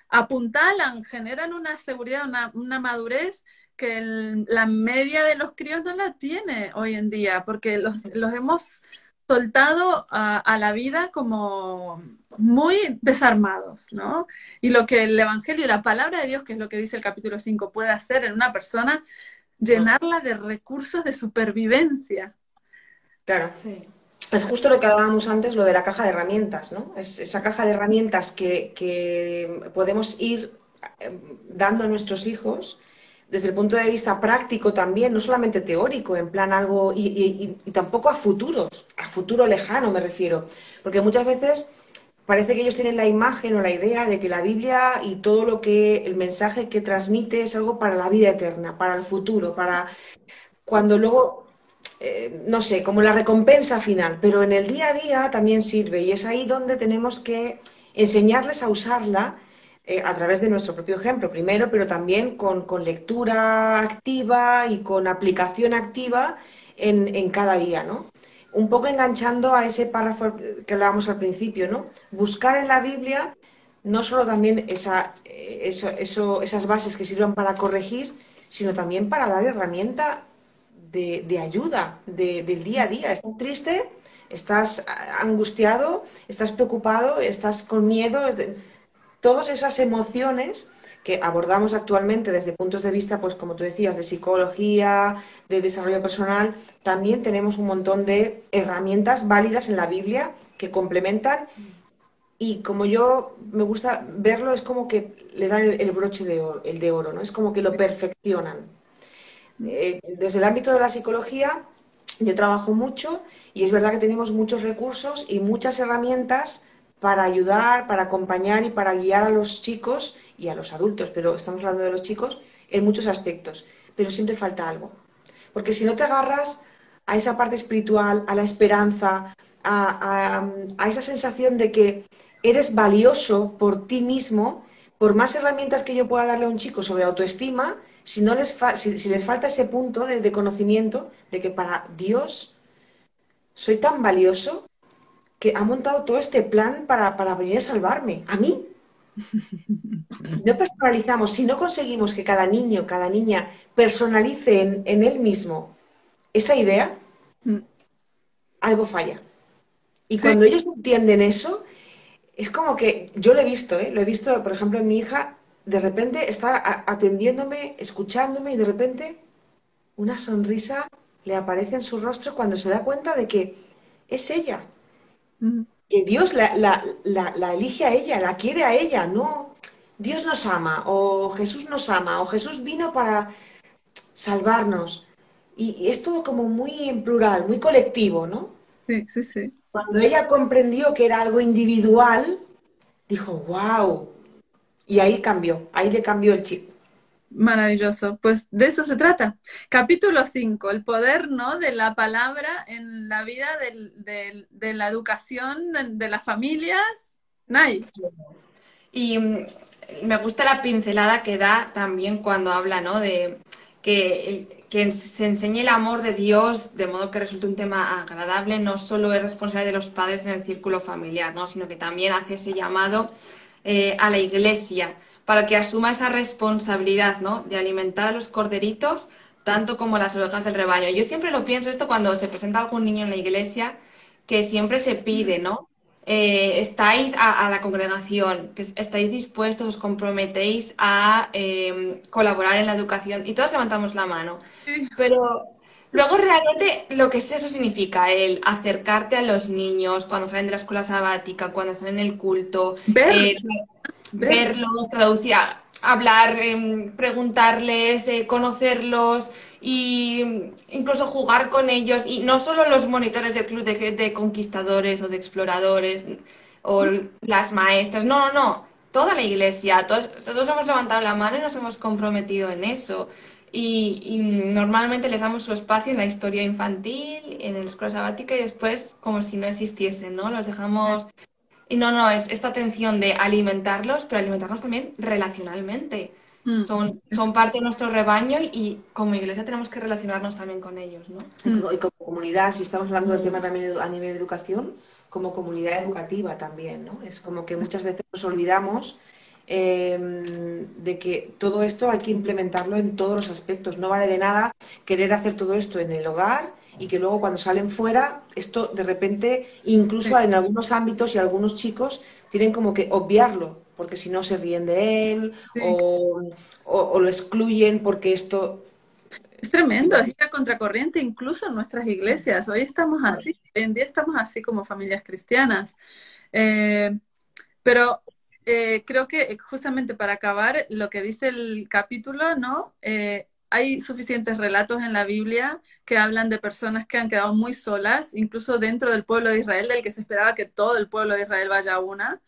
apuntalan, generan una seguridad, una madurez que la media de los críos no la tiene hoy en día, porque los hemos soltado a la vida como muy desarmados, ¿no? Y lo que el Evangelio y la palabra de Dios, que es lo que dice el capítulo 5, puede hacer en una persona, llenarla de recursos de supervivencia. Claro. sí. Es justo lo que hablábamos antes, lo de la caja de herramientas, ¿no? Es esa caja de herramientas que podemos ir dando a nuestros hijos desde el punto de vista práctico también, no solamente teórico, en plan algo, y tampoco a futuro lejano me refiero, porque muchas veces parece que ellos tienen la imagen o la idea de que la Biblia y todo lo que, el mensaje que transmite es algo para la vida eterna, para el futuro, para cuando luego, no sé, como la recompensa final, pero en el día a día también sirve y es ahí donde tenemos que enseñarles a usarla a través de nuestro propio ejemplo primero, pero también con lectura activa y con aplicación activa en cada día, ¿no? Un poco enganchando a ese párrafo que hablábamos al principio, ¿no? Buscar en la Biblia no solo también esas bases que sirvan para corregir, sino también para dar herramienta de ayuda del día a día. ¿Estás triste? ¿Estás angustiado? ¿Estás preocupado? ¿Estás con miedo? Todas esas emociones que abordamos actualmente desde puntos de vista, pues como tú decías, de psicología, de desarrollo personal, también tenemos un montón de herramientas válidas en la Biblia que complementan y como yo me gusta verlo, es como que le dan el broche de oro, el de oro, ¿no? Es como que lo perfeccionan. Desde el ámbito de la psicología, yo trabajo mucho y es verdad que tenemos muchos recursos y muchas herramientas para ayudar, para acompañar y para guiar a los chicos y a los adultos, pero estamos hablando de los chicos en muchos aspectos, pero siempre falta algo. Porque si no te agarras a esa parte espiritual, a la esperanza, a esa sensación de que eres valioso por ti mismo, por más herramientas que yo pueda darle a un chico sobre autoestima, si, no les, si les falta ese punto de conocimiento de que para Dios soy tan valioso que ha montado todo este plan para venir a salvarme, a mí. No personalizamos, si no conseguimos que cada niño, cada niña personalice en él mismo esa idea, algo falla. Y Sí, cuando ellos entienden eso, es como que yo lo he visto, ¿eh? Lo he visto, por ejemplo, en mi hija, de repente estar atendiéndome, escuchándome y de repente una sonrisa le aparece en su rostro cuando se da cuenta de que es ella, mm, que Dios la elige a ella, la quiere a ella, no. Dios nos ama, o Jesús nos ama, o Jesús vino para salvarnos. Y es todo como muy en plural, muy colectivo, ¿no? sí, sí, sí. Cuando ella comprendió que era algo individual, dijo, wow. Y ahí le cambió el chip. Maravilloso. Pues de eso se trata. Capítulo 5, el poder, ¿no? De la palabra en la vida de la educación de las familias. Nice. Y me gusta la pincelada que da también cuando habla, ¿no? De que se enseñe el amor de Dios de modo que resulte un tema agradable, no solo es responsabilidad de los padres en el círculo familiar, ¿no? Sino que también hace ese llamado a la iglesia para que asuma esa responsabilidad, ¿no? De alimentar a los corderitos tanto como las ovejas del rebaño. Yo siempre lo pienso esto cuando se presenta algún niño en la iglesia, que siempre se pide, ¿no? Estáis a la congregación, que estáis dispuestos, os comprometéis a colaborar en la educación y todos levantamos la mano. Sí. Pero luego realmente lo que es eso significa el acercarte a los niños cuando salen de la escuela sabática, cuando están en el culto, Ver, ver. verlos, traducir, hablar, preguntarles, conocerlos y incluso jugar con ellos. Y no solo los monitores del club de conquistadores o de exploradores o las maestras, no, no, no. Toda la iglesia, todos hemos levantado la mano y nos hemos comprometido en eso. Y normalmente les damos su espacio en la historia infantil, en la escuela sabática y después como si no existiesen, ¿no? Los dejamos y no, no, es esta atención de alimentarlos, pero alimentarlos también relacionalmente. Mm, Son parte de nuestro rebaño y como iglesia tenemos que relacionarnos también con ellos, ¿no? mm, Y como comunidad, si estamos hablando del tema también a nivel de educación, como comunidad educativa también, ¿no? Es como que muchas veces nos olvidamos de que todo esto hay que implementarlo en todos los aspectos. No vale de nada querer hacer todo esto en el hogar y que luego cuando salen fuera, esto de repente, incluso sí, en algunos ámbitos y algunos chicos tienen como que obviarlo, porque si no se ríen de él sí. o lo excluyen porque esto... Es tremendo, es ir a contracorriente incluso en nuestras iglesias. Hoy estamos así, hoy en día estamos así como familias cristianas. Eh, pero creo que justamente para acabar lo que dice el capítulo, ¿no? Hay suficientes relatos en la Biblia que hablan de personas que han quedado muy solas, incluso dentro del pueblo de Israel, del que se esperaba que todo el pueblo de Israel vaya a una,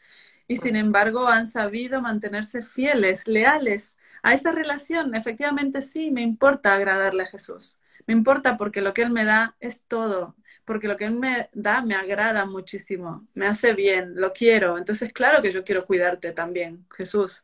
y sin embargo han sabido mantenerse fieles, leales a esa relación. Efectivamente, sí, me importa agradarle a Jesús. Me importa porque lo que Él me da es todo, porque lo que Él me da me agrada muchísimo, me hace bien, lo quiero. Entonces, claro que yo quiero cuidarte también, Jesús.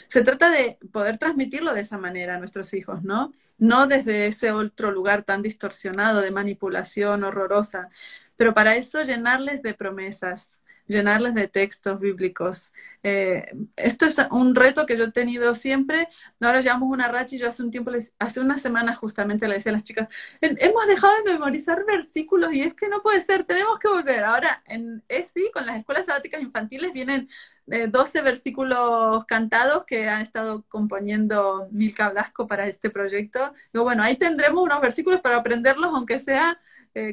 Se trata de poder transmitirlo de esa manera a nuestros hijos, ¿no? No desde ese otro lugar tan distorsionado de manipulación horrorosa, pero para eso llenarles de promesas, llenarles de textos bíblicos. Esto es un reto que yo he tenido siempre. Ahora llevamos una racha y yo hace un tiempo, hace una semana justamente le decía a las chicas, hemos dejado de memorizar versículos y es que no puede ser, tenemos que volver. Ahora en ESI, con las escuelas sabáticas infantiles, vienen 12 versículos cantados que han estado componiendo Milka Blasco para este proyecto. Digo, bueno, ahí tendremos unos versículos para aprenderlos, aunque sea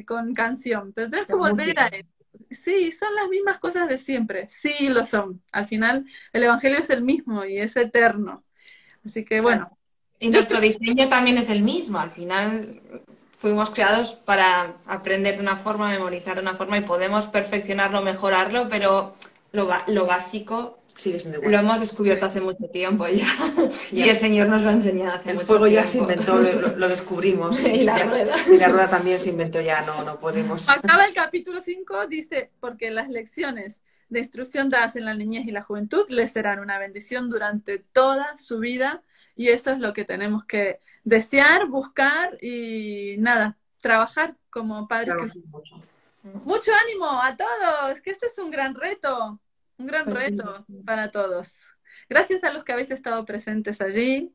con canción, pero tenemos que volver a eso. Sí, son las mismas cosas de siempre. Sí, lo son. Al final, el Evangelio es el mismo y es eterno. Así que, bueno. Y nuestro diseño también es el mismo. Al final, fuimos creados para aprender de una forma, memorizar de una forma y podemos perfeccionarlo, mejorarlo, pero lo básico sigue siendo igual. Lo hemos descubierto hace mucho tiempo ya. Y el Señor nos lo ha enseñado hace mucho tiempo. El fuego ya se inventó, lo descubrimos. Y la rueda. Y la rueda también se inventó ya, no podemos. Acaba el capítulo 5, dice, porque las lecciones de instrucción dadas en la niñez y la juventud les serán una bendición durante toda su vida, y eso es lo que tenemos que desear, buscar y nada, trabajar como padres. Mucho ánimo a todos, que este es un gran reto. Un gran reto para todos. Gracias a los que habéis estado presentes allí.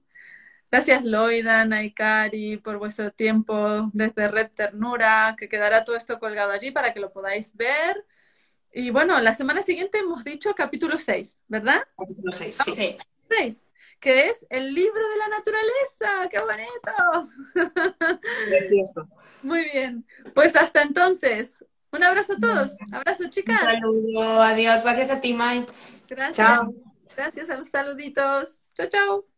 Gracias Loida, Ana y Cari por vuestro tiempo desde Red Ternura, que quedará todo esto colgado allí para que lo podáis ver. Y bueno, la semana siguiente hemos dicho capítulo 6, ¿verdad? Capítulo 6, sí. 6, que es el libro de la naturaleza. ¡Qué bonito! Precioso. Muy bien. Pues hasta entonces. Un abrazo a todos. Abrazo, chicas. Un saludo, adiós. Gracias a ti, Mai. Gracias. Chao. Gracias a los saluditos. Chao, chao.